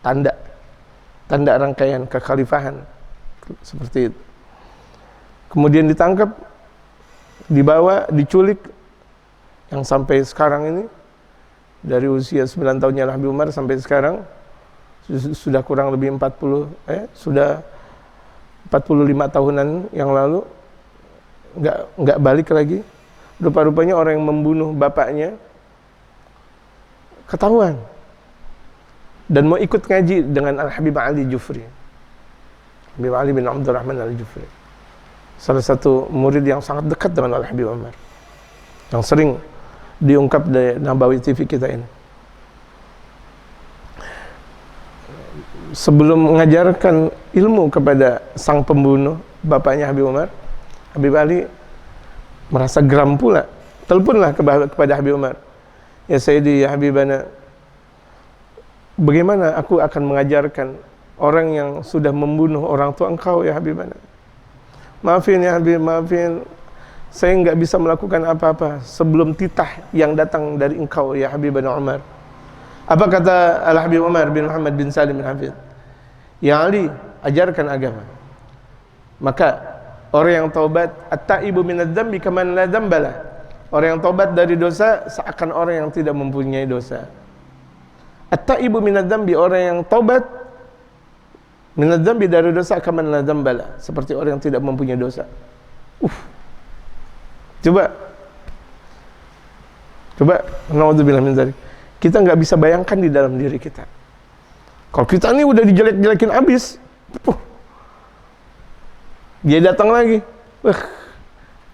Tanda rangkaian kekhalifahan seperti itu. Kemudian ditangkap, dibawa, diculik, yang sampai sekarang ini dari usia 9 tahunnya Habib Umar sampai sekarang sudah kurang lebih 45 tahunan yang lalu, nggak balik lagi. Rupa-rupanya orang yang membunuh bapaknya ketahuan dan mau ikut ngaji dengan Al-Habib Ali Jufri, Habib Ali bin Abdurrahman Al-Jufri, salah satu murid yang sangat dekat dengan Al-Habib Umar, yang sering diungkap di Nabawi TV kita ini. Sebelum mengajarkan ilmu kepada sang pembunuh bapaknya Habib Umar, Habib Ali merasa geram pula. Teleponlah kepada Habib Umar, "Ya Sayyidi, ya Habibana, bagaimana aku akan mengajarkan orang yang sudah membunuh orang tua engkau, ya Habibana? Maafin ya Habib, maafin. Saya nggak bisa melakukan apa-apa sebelum titah yang datang dari engkau, ya Habibana Umar." Apa kata Al-Habib Umar bin Muhammad bin Salim bin Hafid? "Ya Ali, ajarkan agama. Maka orang yang taubat, at-taibu minadz-dzambi kaman la dzambala." Orang yang taubat dari dosa seakan orang yang tidak mempunyai dosa. At-taibu minadz-dzambi, orang yang taubat minadz-dzambi dari dosa kaman la dzambala, seperti orang yang tidak mempunyai dosa. Coba, naudzubillah min dzalik. Kita nggak bisa bayangkan di dalam diri kita. Kalau kita ini udah dijelek-jelekin abis, dia datang lagi.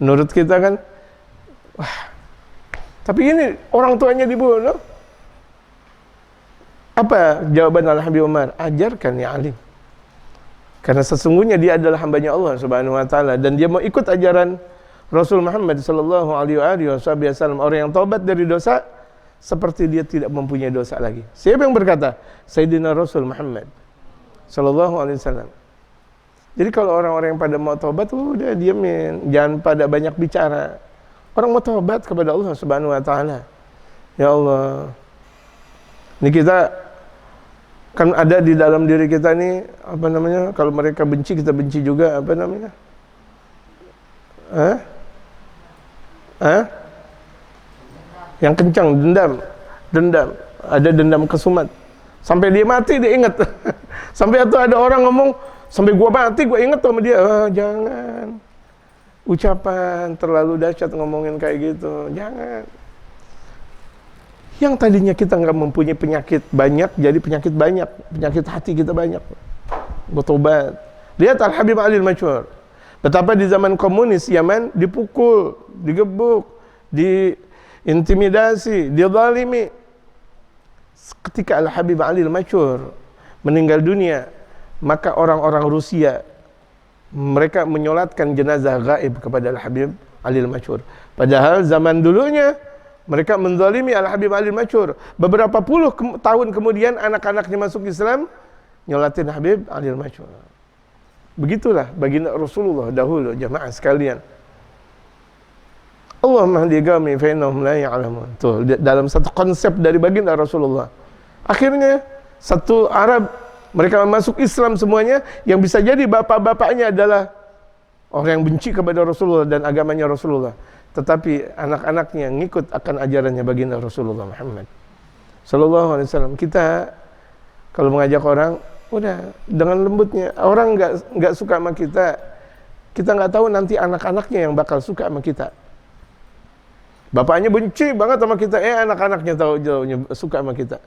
Menurut kita kan, tapi ini orang tuanya dibunuh. Apa jawaban Al-Habib Umar? Ajarkan ya Ali. Karena sesungguhnya dia adalah hambanya Allah Subhanahu wa taala dan dia mau ikut ajaran Rasul Muhammad sallallahu alaihi wasallam. Orang yang taubat dari dosa seperti dia tidak mempunyai dosa lagi. Siapa yang berkata? Sayyidina Rasul Muhammad sallallahu alaihi wasallam. Jadi kalau orang-orang yang pada mau taubat, udah diamin, jangan pada banyak bicara. Orang mau taubat kepada Allah Subhanahu wa taala. Ya Allah. Ini kita kan ada di dalam diri kita nih, apa namanya? Kalau mereka benci, kita benci juga, apa namanya? Yang kencang, dendam. Ada dendam kesumat. Sampai dia mati dia ingat. Sampai itu ada orang ngomong, sampai gua mati gua ingat sama dia. Jangan. Ucapan terlalu dahsyat ngomongin kayak gitu. Jangan. Yang tadinya kita nggak mempunyai penyakit banyak, jadi penyakit banyak. Penyakit hati kita banyak. Bertobat. Lihat Al-Habib Ali Al-Masyhur. Betapa di zaman komunis Yaman dipukul, digebuk, diintimidasi, dizalimi. Ketika Al-Habib Ali Al-Masyhur meninggal dunia, maka orang-orang Rusia mereka menyolatkan jenazah gaib kepada Al-Habib Ali Al-Masyhur. Padahal zaman dulunya mereka menzalimi Al-Habib Ali Al-Masyhur. Beberapa puluh tahun kemudian anak-anaknya masuk Islam, nyolatin Habib Ali Al-Masyhur. Begitulah baginda Rasulullah dahulu, jamaah sekalian. Allahumma hdi qaumi fa innahum la ya'lamun. Tuh, dalam satu konsep dari baginda Rasulullah. Akhirnya satu Arab mereka masuk Islam semuanya, yang bisa jadi bapak-bapaknya adalah orang yang benci kepada Rasulullah dan agamanya Rasulullah. Tetapi anak-anaknya ngikut akan ajarannya baginda Rasulullah Muhammad sallallahu alaihi wasallam. Kita kalau mengajak orang, udah dengan lembutnya. Orang nggak suka sama kita nggak tahu nanti anak-anaknya yang bakal suka sama kita. Bapaknya benci banget sama kita, anak-anaknya tahu suka sama kita.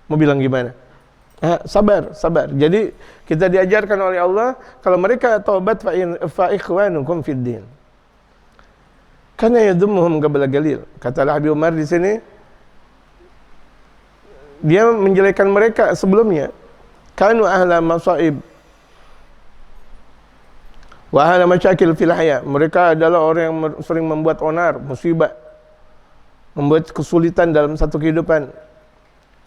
Mau bilang gimana? Sabar. Jadi kita diajarkan oleh Allah, kalau mereka taubat fa ikhwanukum fid din. Karena yadumuhum qabla galil. Kata Habib Umar di sini, dia menjelekkan mereka sebelumnya. Kanu ahla masaib wa ahla masyakil fil haya. Mereka adalah orang yang sering membuat onar, musibah, membuat kesulitan dalam satu kehidupan.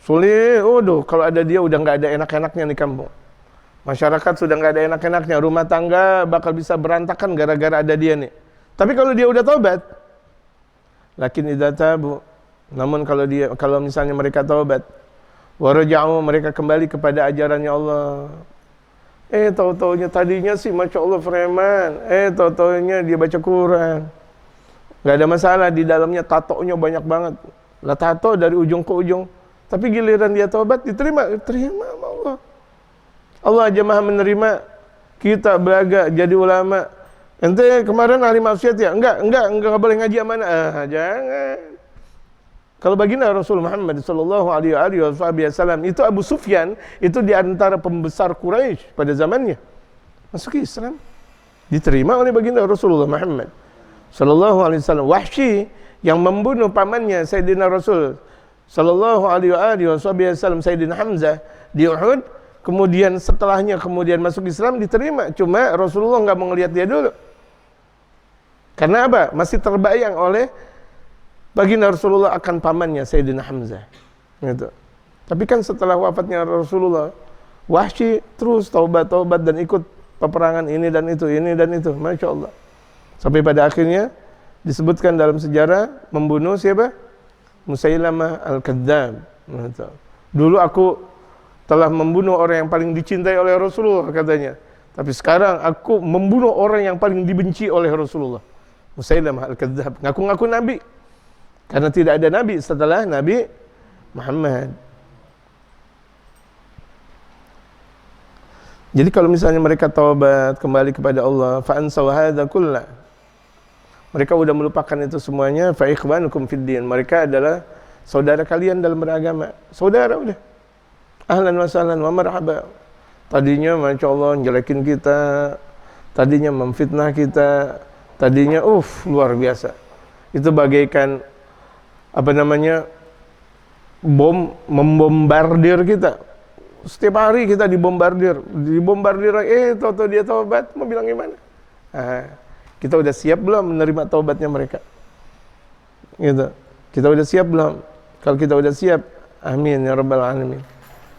Sulit, kalau ada dia udah nggak ada enak-enaknya di kampung. Masyarakat sudah nggak ada enak-enaknya, rumah tangga bakal bisa berantakan gara-gara ada dia nih. Tapi kalau dia udah taubat, lakin idza tabu, namun kalau misalnya mereka taubat, waraja'u, mereka kembali kepada ajarannya Allah. Tahu-taunya tadinya sih Masya Allah preman, tahu-taunya dia baca Quran. nggak ada masalah, di dalamnya tatonya banyak banget. Lah tato dari ujung ke ujung. Tapi giliran dia taubat diterima sama Allah. Allah aja maha menerima kita belaga jadi ulama. Ente kemarin ahli maksiat ya? Enggak boleh ngaji amanah. Jangan. Kalau baginda Rasul Muhammad sallallahu alaihi wasallam itu Abu Sufyan itu di antara pembesar Quraisy pada zamannya. Masuk Islam. Diterima oleh baginda Rasulullah Muhammad sallallahu alaihi wasallam. Wahsy yang membunuh pamannya Sayyidina Rasul sallallahu alaihi wasallam Sayyidina Hamzah di Uhud, kemudian setelahnya masuk Islam, diterima. Cuma Rasulullah enggak mau ngelihat dia dulu. Karena apa? Masih terbayang oleh baginda Rasulullah akan pamannya Sayyidina Hamzah. Gitu. Tapi kan setelah wafatnya Rasulullah, Wahsy terus taubat dan ikut peperangan ini dan itu. Masya Allah. Sampai pada akhirnya disebutkan dalam sejarah membunuh siapa? Musailamah Al-Kadzdzab. Gitu. Dulu aku telah membunuh orang yang paling dicintai oleh Rasulullah katanya. Tapi sekarang aku membunuh orang yang paling dibenci oleh Rasulullah. Musailamah Al-Kadzdzab. Ngaku-ngaku nabi. Karena tidak ada nabi setelah Nabi Muhammad. Jadi kalau misalnya mereka taubat kembali kepada Allah, fa ansaw hadza kullah. Mereka sudah melupakan itu semuanya, fa ikhwanukum fid din. Mereka adalah saudara kalian dalam beragama. Saudara udah. Ahlan wa sahlan wa marhaba. Tadinya Masya Allah jelekin kita, tadinya memfitnah kita, tadinya luar biasa. Itu bagaikan bom membombardir kita. Setiap hari kita dibombardir, tahu dia taubat, mau bilang gimana? Kita udah siap belum menerima taubatnya mereka? Gitu. Kita udah siap belum? Kalau kita udah siap, amin ya rabbal alamin.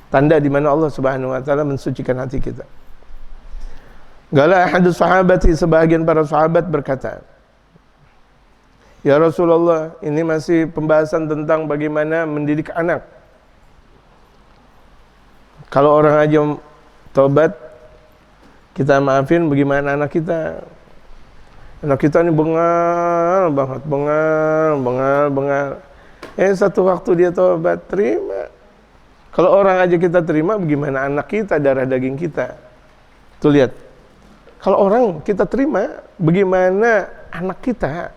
Tanda di mana Allah Subhanahu wa taala mensucikan hati kita. Qala ahadus sahabati, sebahagian para sahabat berkata, ya Rasulullah, ini masih pembahasan tentang bagaimana mendidik anak. Kalau orang aja taubat, kita maafin, bagaimana anak kita? Anak kita ini bengal banget, bengal. Satu waktu dia taubat, terima. Kalau orang aja kita terima, bagaimana anak kita, darah daging kita? Tuh lihat. Kalau orang kita terima, bagaimana anak kita,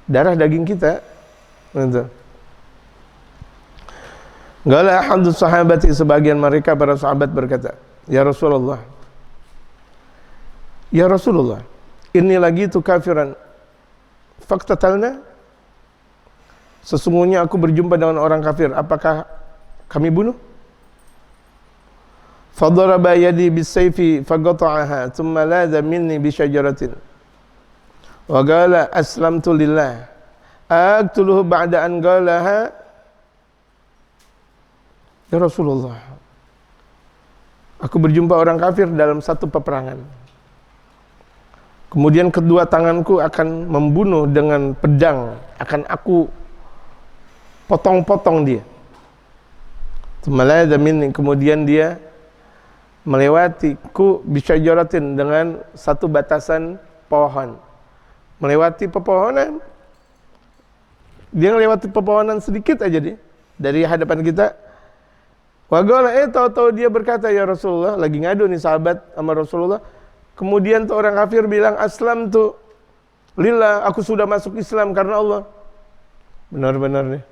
darah daging kita? Gitu. Qala ahadus sahabati, sebagian mereka para sahabat berkata, ya Rasulullah, inni lagi tu kafiran faqtatalna, sesungguhnya aku berjumpa dengan orang kafir, apakah kami bunuh? Fadaraba yadi bisayfi faqata'aha thumma ladha minni bisyajaratin wa qala aslamtu lillah aqtuluhu ba'da an qalaha. Ya Rasulullah, aku berjumpa orang kafir dalam satu peperangan. Kemudian kedua tanganku akan membunuh dengan pedang, akan aku potong-potong dia. Kemudian dia melewatiku bisyajaratin, dengan satu batasan pohon. Melewati pepohonan. Dia melewati pepohonan sedikit aja dari hadapan kita. Wagala tahu-tahu dia berkata, ya Rasulullah, lagi ngadu nih sahabat sama Rasulullah. Kemudian tuh orang kafir bilang, aslam tuh lillah, aku sudah masuk Islam karena Allah. Benar-benar nih.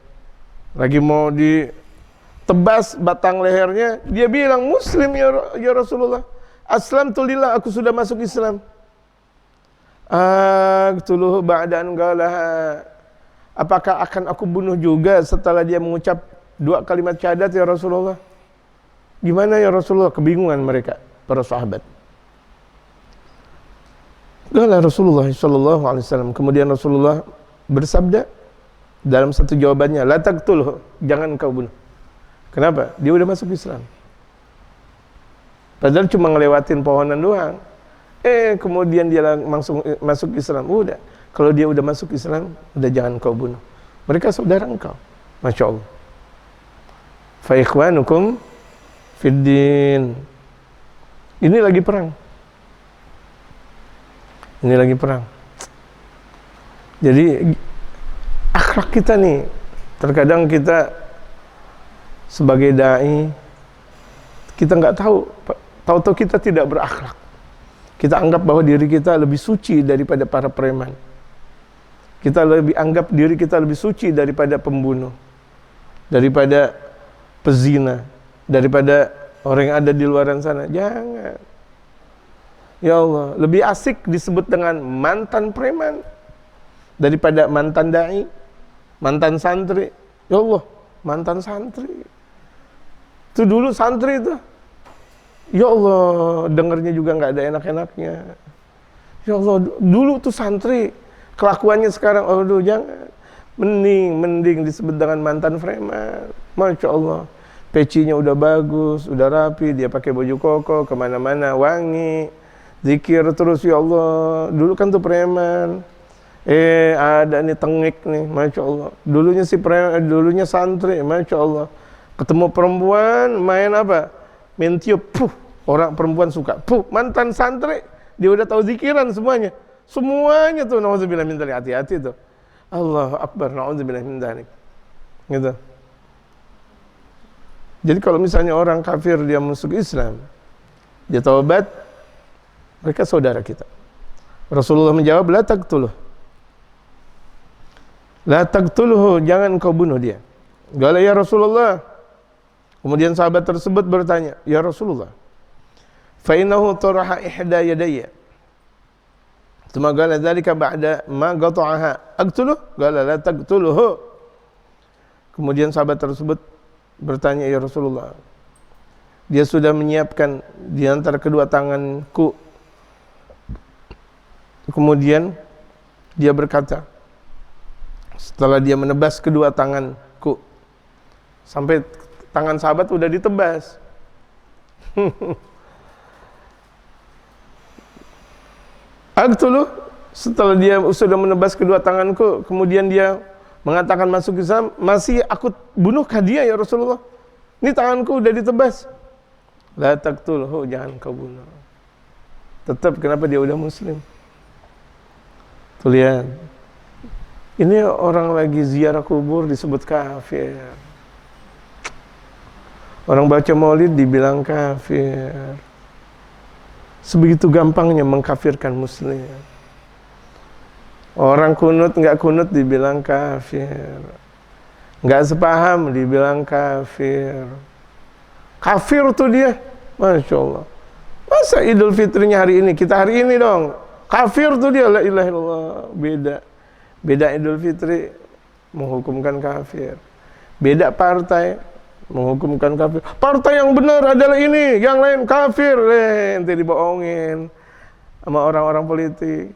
Lagi mau ditebas batang lehernya, dia bilang, muslim ya Rasulullah. Aslam tuh lillah, aku sudah masuk Islam. Aqtuluhu ba'dan qalaha. Apakah akan aku bunuh juga setelah dia mengucap dua kalimat syahadat ya Rasulullah? Gimana ya Rasulullah? Kebingungan mereka, para sahabat. Qala Rasulullah sallallahu alaihi wasallam, kemudian Rasulullah bersabda dalam satu jawabannya, la taqtulhu, jangan kau bunuh. Kenapa? Dia udah masuk Islam. Padahal cuma ngelewatin pohonan doang. Kemudian dia langsung masuk Islam. Udah. Kalau dia udah masuk Islam, udah jangan kau bunuh. Mereka saudara engkau. Masya Allah. Fa ikhwanukum fiddin. Ini lagi perang. Jadi akhlak kita nih, terkadang kita sebagai dai, kita nggak tahu kita tidak berakhlak. Kita anggap bahwa diri kita lebih suci daripada para preman. Kita anggap diri kita lebih suci daripada pembunuh, daripada pezina, daripada orang yang ada di luar sana. Jangan. Ya Allah, lebih asik disebut dengan mantan preman daripada mantan dai, mantan santri. Ya Allah, mantan santri. Itu dulu santri itu. Ya Allah, dengarnya juga nggak ada enak-enaknya. Ya Allah, dulu tuh santri, kelakuannya sekarang, aduh jangan. Mending disebut dengan mantan preman. Masya Allah, pecinya udah bagus, udah rapi, dia pakai baju koko, kemana-mana wangi, zikir terus, ya Allah. Dulu kan tuh preman, ada nih tengik nih, Masya Allah. Dulunya si preman, dulunya santri, Masya Allah. Ketemu perempuan, main apa? Main tiup, orang perempuan suka, mantan santri, dia udah tahu zikiran semuanya. Semuanya tuh, na'udzubillah min dzalik, hati-hati tuh. Allahu Akbar, na'udzubillah min dzalik. Gitu. Jadi kalau misalnya orang kafir dia masuk Islam, dia taubat, mereka saudara kita. Rasulullah menjawab, la taqtuluh. La taqtuluhu, jangan kau bunuh dia. Qala ya Rasulullah. Kemudian sahabat tersebut bertanya, ya Rasulullah, fa innahu taraha ihda yadayya. Tsumma qala dzalika ba'da ma qata'aha. Aqtuluh? Qala la taqtuluhu. Kemudian sahabat tersebut bertanya, ya Rasulullah, dia sudah menyiapkan di antara kedua tanganku. Kemudian dia berkata, setelah dia menebas kedua tanganku, sampai tangan sahabat udah ditebas. Aqtuluh, setelah dia sudah menebas kedua tanganku, kemudian dia mengatakan masuk Islam, masih aku bunuhkah dia ya Rasulullah? Ini tanganku udah ditebas. La taqtulhu, jangan kau bunuh. Tetap, kenapa dia udah muslim? Tuh lihat, ini orang lagi ziarah kubur disebut kafir. Orang baca maulid dibilang kafir. Sebegitu gampangnya mengkafirkan muslim. Orang kunut nggak kunut dibilang kafir. Nggak sepaham dibilang kafir. Kafir tuh dia, Masya Allah. Masa Idul Fitrinya hari ini, kita hari ini dong. Kafir tuh dia, la ilaha illallah. Beda Idul Fitri menghukumkan kafir. Beda partai menghukumkan kafir. Partai yang benar adalah ini, yang lain kafir. Ente dibohongin sama orang-orang politik.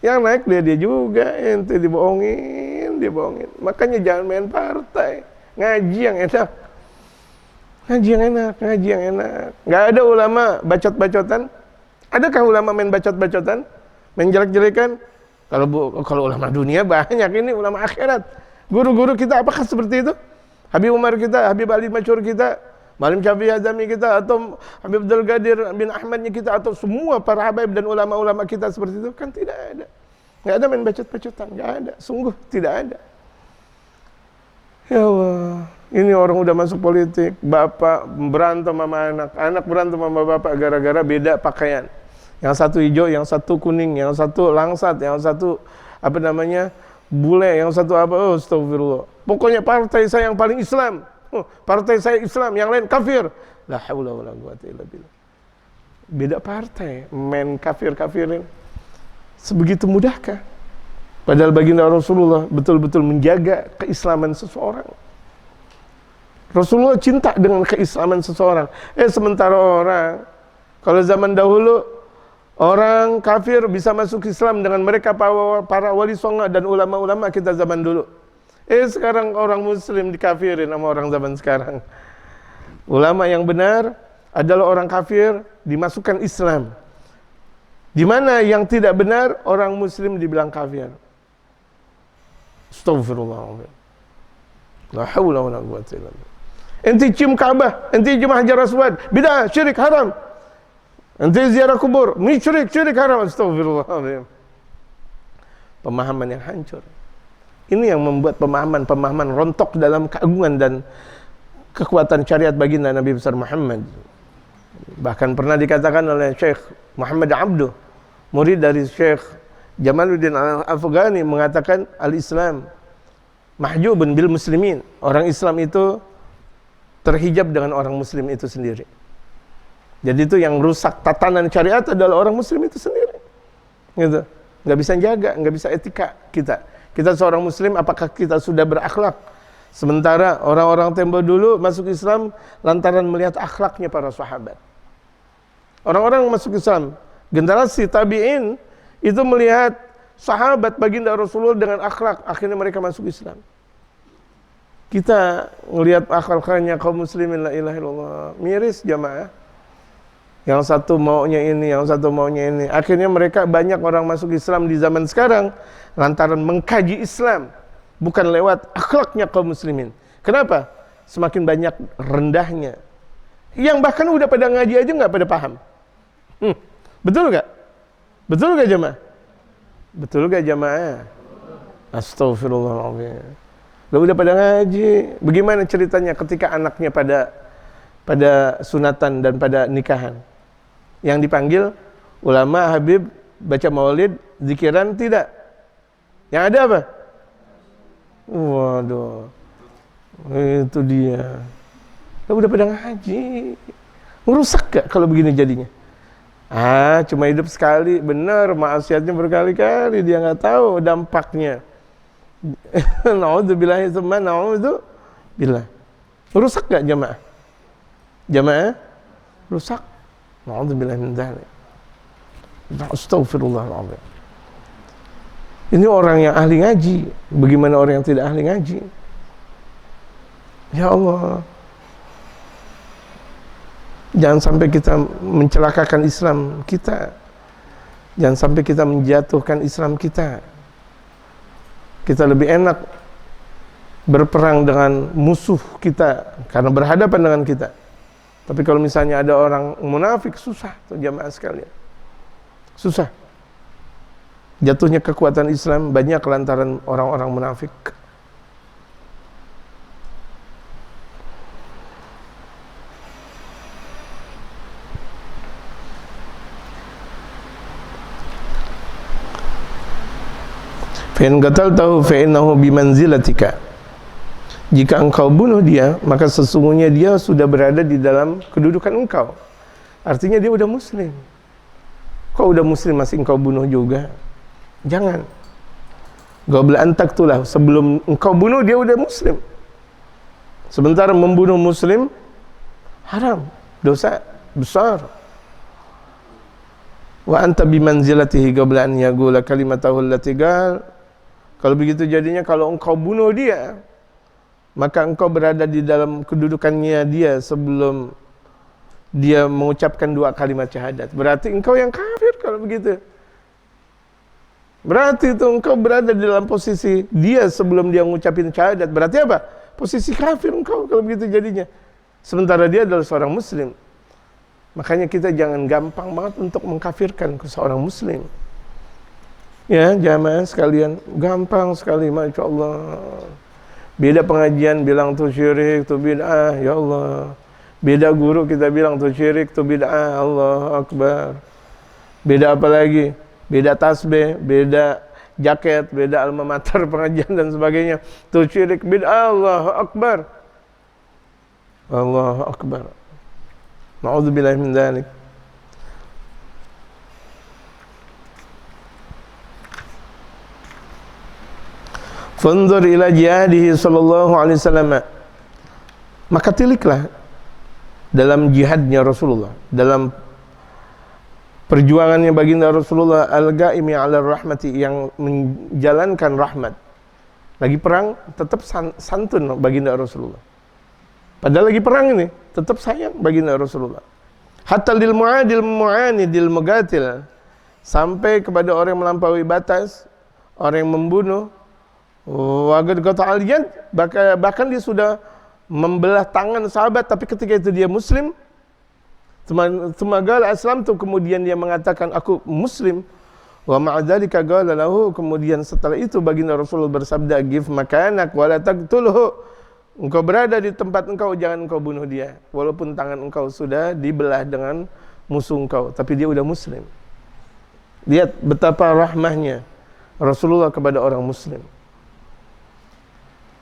Yang naik dia juga, ente dibohongin. Makanya jangan main partai. Ngaji yang enak. Ngaji yang enak. Nggak ada ulama bacot-bacotan. Adakah ulama main bacot-bacotan? Main jelek-jelekan? Kalau ulama dunia banyak, ini ulama akhirat. Guru-guru kita apakah seperti itu? Habib Umar kita, Habib Ali Masyhur kita, Malim Syafi'i Azami kita, atau Habib Abdul Qadir bin Ahmadnya kita, atau semua para habaib dan ulama-ulama kita seperti itu? Kan tidak ada. Nggak ada main bacot-bacotan, nggak ada. Sungguh tidak ada. Ya Allah, ini orang udah masuk politik, bapak berantem sama anak, anak berantem sama bapak gara-gara beda pakaian. Yang satu hijau, yang satu kuning, yang satu langsat, yang satu apa namanya, bule, yang satu apa, oh astagfirullah. Pokoknya partai saya yang paling Islam, partai saya Islam, yang lain kafir. La haula wala quwata illa billah. Beda partai, main kafir-kafirin. Sebegitu mudahkah? Padahal baginda Rasulullah betul-betul menjaga keislaman seseorang. Rasulullah cinta dengan keislaman seseorang. Sementara orang, kalau zaman dahulu, orang kafir bisa masuk Islam dengan mereka para wali songo dan ulama-ulama kita zaman dulu. Sekarang orang muslim dikafirin sama orang zaman sekarang. Ulama yang benar adalah orang kafir dimasukkan Islam. Di mana yang tidak benar, orang muslim dibilang kafir. Astagfirullah. La haula wala quwwata illa billah. Enti cium Ka'bah, enti cium Hajar Aswad, bidah, syirik, haram. Enti ziarah kubur, syirik haram. Astagfirullah. pemahaman yang hancur. Ini yang membuat pemahaman rontok dalam keagungan dan kekuatan syariat baginda Nabi besar Muhammad. Bahkan pernah dikatakan oleh Syekh Muhammad Abduh, murid dari Syekh Jamaluddin Al-Afghani, mengatakan al-Islam mahjubun bil muslimin. Orang Islam itu terhijab dengan orang muslim itu sendiri. Jadi itu yang rusak tatanan syariat adalah orang muslim itu sendiri. Gitu. Nggak bisa jaga, nggak bisa etika kita. Kita seorang muslim, apakah kita sudah berakhlak? Sementara orang-orang tempo dulu masuk Islam lantaran melihat akhlaknya para sahabat. Orang-orang masuk Islam, generasi tabi'in itu melihat sahabat baginda Rasulullah dengan akhlak, akhirnya mereka masuk Islam. Kita melihat akhlaknya kaum muslimin, la ilaha illallah, miris jamaah. Yang satu maunya ini, yang satu maunya ini. Akhirnya mereka, banyak orang masuk Islam di zaman sekarang lantaran mengkaji Islam, bukan lewat akhlaknya kaum muslimin. Kenapa? Semakin banyak rendahnya. Yang bahkan udah pada ngaji aja nggak pada paham. Betul gak? Betul gak jamaah? Betul gak jamaah? Astagfirullahaladzim. Lo udah pada ngaji. Bagaimana ceritanya ketika anaknya pada sunatan dan pada nikahan? Yang dipanggil ulama, habib, baca maulid, zikiran, tidak. Yang ada apa? Waduh, itu dia. Lo udah pada ngaji. Merusak gak kalau begini jadinya? Cuma hidup sekali, benar, maksiatnya berkali-kali, dia nggak tahu dampaknya. Naudzubillahi tsumma naudzubillah. Rusak gak jamaah? Jamaah rusak. Naudzubillahi min dzalik. Astagfirullahaladzim. Ini orang yang ahli ngaji. Bagaimana orang yang tidak ahli ngaji? Ya Allah, jangan sampai kita mencelakakan Islam kita. Jangan sampai kita menjatuhkan Islam kita. Kita lebih enak berperang dengan musuh kita karena berhadapan dengan kita. Tapi kalau misalnya ada orang munafik, susah tuh jamaah sekalian. Susah. Jatuhnya kekuatan Islam banyak lantaran orang-orang munafik. Fa'in qataltahu fa'innahu bimanzilatika. Jika engkau bunuh dia, maka sesungguhnya dia sudah berada di dalam kedudukan engkau. Artinya dia udah muslim. Kok udah muslim masih engkau bunuh juga? Jangan. Qabla an taqtulah, sebelum engkau bunuh dia udah muslim. Sementara membunuh muslim haram, dosa besar. Wa anta bimanzilatihi qabla an yaqula kalimatahu allati qala. Kalau begitu jadinya kalau engkau bunuh dia, maka engkau berada di dalam kedudukannya dia sebelum dia mengucapkan 2 kalimat syahadat. Berarti engkau yang kafir kalau begitu. Berarti itu engkau berada di dalam posisi dia sebelum dia mengucapkan syahadat. Berarti apa? Posisi kafir engkau kalau begitu jadinya. Sementara dia adalah seorang muslim. Makanya kita jangan gampang banget untuk mengkafirkan seorang muslim. Ya, jamaah sekalian, gampang sekali, Masya Allah. Beda pengajian bilang tuh syirik, tuh bid'ah, ya Allah. Beda guru kita bilang tuh syirik, tuh bid'ah, Allah Akbar. Beda apa lagi? Beda tasbih, beda jaket, beda alma mater pengajian dan sebagainya. Tuh syirik, bid'ah, Allah Akbar. Allah Akbar. Na'udzubillahi min dzalik. Fanzur ila jihadihi sallallahu alaihi wasallam. Maka tiliklah dalam jihadnya Rasulullah, dalam perjuangannya baginda Rasulullah al-ghaimi 'ala rahmati, yang menjalankan rahmat. Lagi perang tetap santun baginda Rasulullah. Padahal lagi perang ini tetap sayang baginda Rasulullah. Hatta lil mu'adil mu'anidil mugatil, sampai kepada orang yang melampaui batas, orang yang membunuh. Wagad kata alian, bahkan dia sudah membelah tangan sahabat, tapi ketika itu dia muslim. Temagala Islam tuh kemudian dia mengatakan aku muslim. Wa ma'a dzalika qala lahu, kemudian setelah itu baginda Rasul bersabda, "Give makanak wa la taqtulhu." Engkau berada di tempat engkau, jangan engkau bunuh dia. Walaupun tangan engkau sudah dibelah dengan musuh engkau, tapi dia udah muslim. Lihat betapa rahmahnya Rasulullah kepada orang muslim.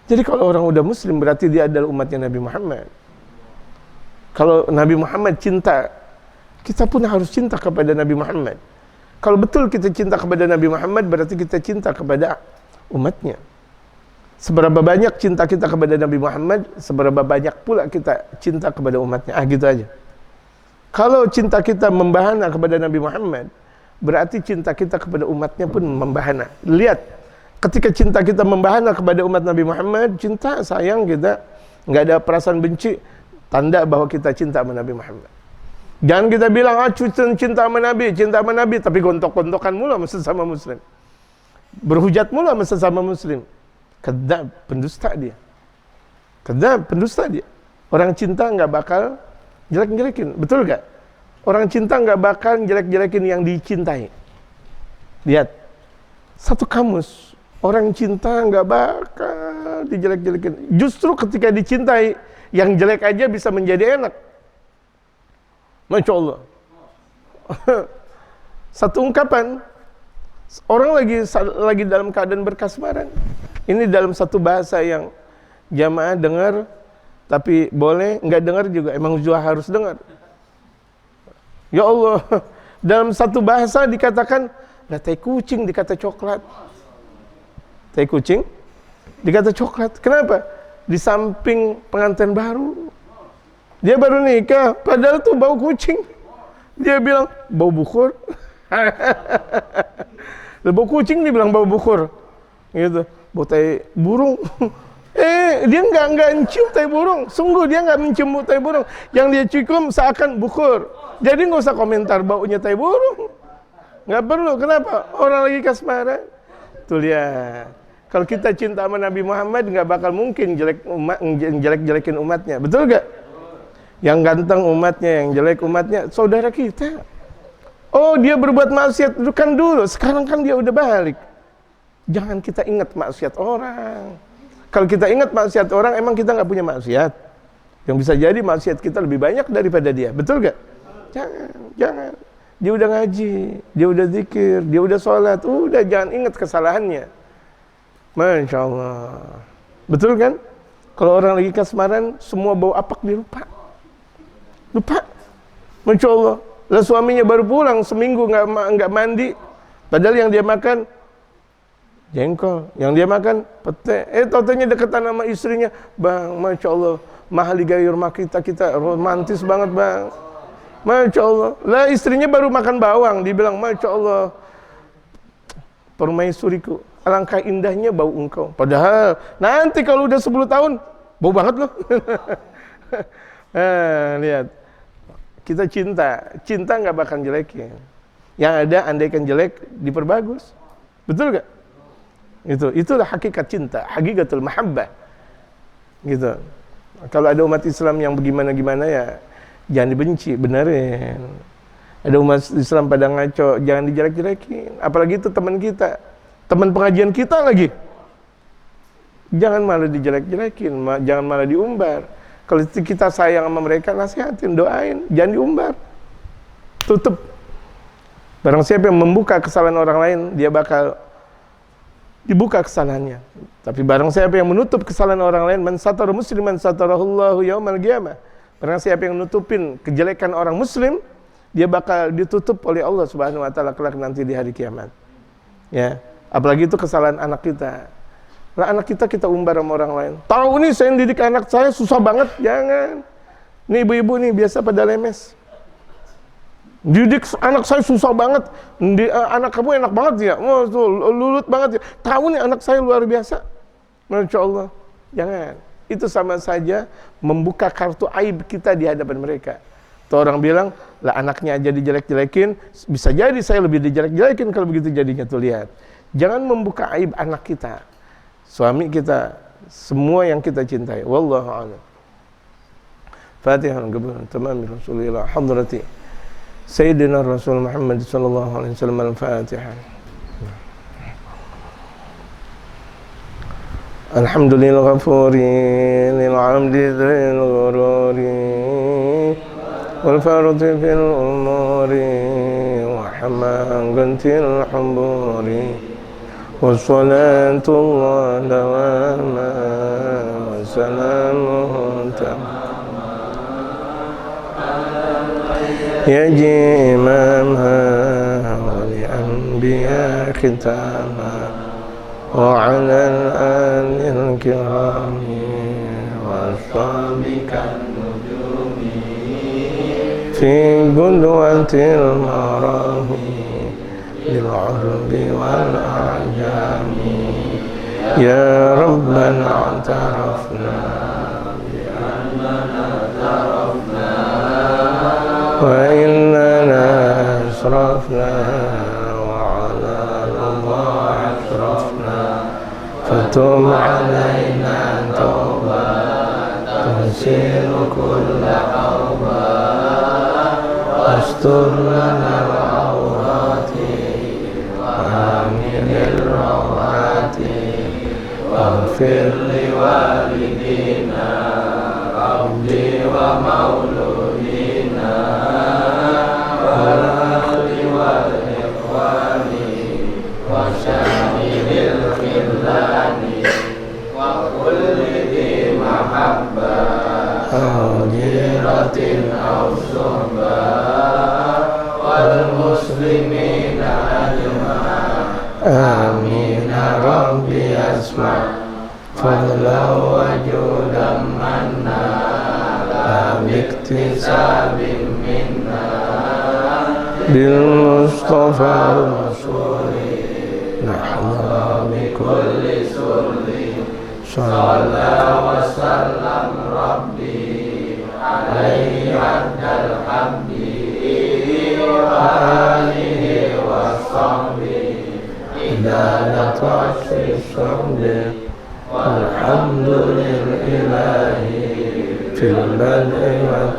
Jadi kalau orang udah muslim berarti dia adalah umatnya Nabi Muhammad. Kalau Nabi Muhammad cinta, kita pun harus cinta kepada Nabi Muhammad. Kalau betul kita cinta kepada Nabi Muhammad, berarti kita cinta kepada umatnya. Seberapa banyak cinta kita kepada Nabi Muhammad, seberapa banyak pula kita cinta kepada umatnya. Gitu aja. Kalau cinta kita membahana kepada Nabi Muhammad, berarti cinta kita kepada umatnya pun membahana. Lihat, ketika cinta kita membahana kepada umat Nabi Muhammad, cinta, sayang kita, nggak ada perasaan benci, tanda bahwa kita cinta sama Nabi Muhammad. Jangan kita bilang, cinta sama Nabi, tapi gontok-gontokan mula sesama muslim. Berhujat mula sesama muslim. Kedzab, pendusta dia. Kedzab, pendusta dia. Orang cinta nggak bakal jelek-jelekin, betul gak? Orang cinta nggak bakal jelek-jelekin yang dicintai. Lihat, satu kamus, orang cinta nggak bakal dijelek-jelekin. Justru ketika dicintai, yang jelek aja bisa menjadi enak. Masya Allah. Satu ungkapan, orang lagi dalam keadaan berkasmaran. Ini dalam satu bahasa yang jamaah dengar, tapi boleh nggak dengar juga, emang juga harus dengar. Ya Allah, dalam satu bahasa dikatakan, lah tai kucing dikata coklat. Tai kucing dikata coklat. Kenapa? Di samping pengantin baru, dia baru nikah, padahal tuh bau kucing. Dia bilang bau bukur. Bau kucing dibilang bau bukur, gitu. Bau tai burung. Dia nggak mencium tai burung. Sungguh dia nggak mencium tai burung. Yang dia cium seakan bukur. Jadi nggak usah komentar baunya tai burung. Nggak perlu. Kenapa? Orang lagi kasmaran. Tuh lihat. Kalau kita cinta sama Nabi Muhammad, nggak bakal mungkin jelek-jelekin umatnya. Betul nggak? Yang ganteng umatnya, yang jelek umatnya, saudara kita. Oh, dia berbuat maksiat kan dulu. Sekarang kan dia udah balik. Jangan kita ingat maksiat orang. Kalau kita ingat maksiat orang, emang kita nggak punya maksiat. Yang bisa jadi maksiat kita lebih banyak daripada dia. Betul gak? Jangan. Dia udah ngaji, dia udah zikir, dia udah sholat. Udah, jangan ingat kesalahannya. Masya Allah. Betul kan? Kalau orang lagi kasmaran, semua bau apak dia lupa. Masya Allah. Lah suaminya baru pulang seminggu nggak mandi. Padahal yang dia makan jengkol, yang dia makan pete. Totonya deketan sama istrinya, bang, Masya Allah, mahal gaya rumah kita romantis banget bang. Masya Allah. Lah istrinya baru makan bawang, dibilang Masya Allah, permaisuriku, alangkah indahnya bau engkau. Padahal nanti kalau udah 10 tahun, bau banget loh. Lihat, kita cinta nggak bakal jelekin. Yang ada andaikan jelek diperbagus. Betul gak? Itulah hakikat cinta, hakikatul mahabbah. Gitu. Kalau ada umat Islam yang bagaimana ya jangan dibenci, benerin. Ada umat Islam pada ngaco, jangan dijelek-jelekin. Apalagi itu teman kita, teman pengajian kita lagi. Jangan malah dijelek-jelekin, jangan malah diumbar. Kalau kita sayang sama mereka, nasihatin, doain, jangan diumbar. Tutup. Barang siapa yang membuka kesalahan orang lain, dia bakal dibuka kesalahannya. Tapi barang siapa yang menutup kesalahan orang lain, man satara musliman satarahullahu yaumal qiyamah. Barang siapa yang nutupin kejelekan orang muslim, dia bakal ditutup oleh Allah Subhanahu wa taala kelak nanti di hari kiamat. Ya, apalagi itu kesalahan anak kita. Lah anak kita umbar sama orang lain. Tahu nih saya didik anak saya susah banget, jangan. Nih ibu-ibu nih biasa pada lemes. Didik anak saya susah banget. Anak kamu enak banget ya, tuh, lulut banget ya. Tahu nih anak saya luar biasa. Masya Allah. Jangan. Itu sama saja membuka kartu aib kita di hadapan mereka. Tuh orang bilang, lah anaknya aja dijelek-jelekin, bisa jadi saya lebih dijelek-jelekin kalau begitu jadinya. Tuh lihat. Jangan membuka aib anak kita, suami kita, semua yang kita cintai. Wallahu a'lam. Fatihah qabul tamam Rasulillah hadrati Sayyidina Rasul Muhammad sallallahu alaihi wasallam. Al-Fatihah. Alhamdulillah ghafuri lil amdi dhil ghururi wal fardi fil umuri wa hamangantil hamburi wassalatu Allah dawama wassalamuhu ya imamha wal anbiya khitama wa ala al kirami washabika nujumi fi qudwatil marami lil urbi wal ajami ya rabbana atarafna bi annana tarafna wa innana asrafna wa ala Allah asrafna fatum alaina taubat tusiru kulla awbat wastur lana al-awrati wa aminil rawati waghfir li walidina rabbi wa mauludina wal akhli wal ikhwani wa syahidil khillani wa kulli di mahabbah hajiratin aw suhbah wal muslimina ajma'in amin ya rabbi asma' fadlan wa judan manna la biktisabin minna bil mustafa rasuli nahla bi kulli surri sallallahu wa sallam rabbi alaihi abdal hamdi wa alihi wa sahbihi idadat wasfi sabdi walhamdulillahi fil bad'i wa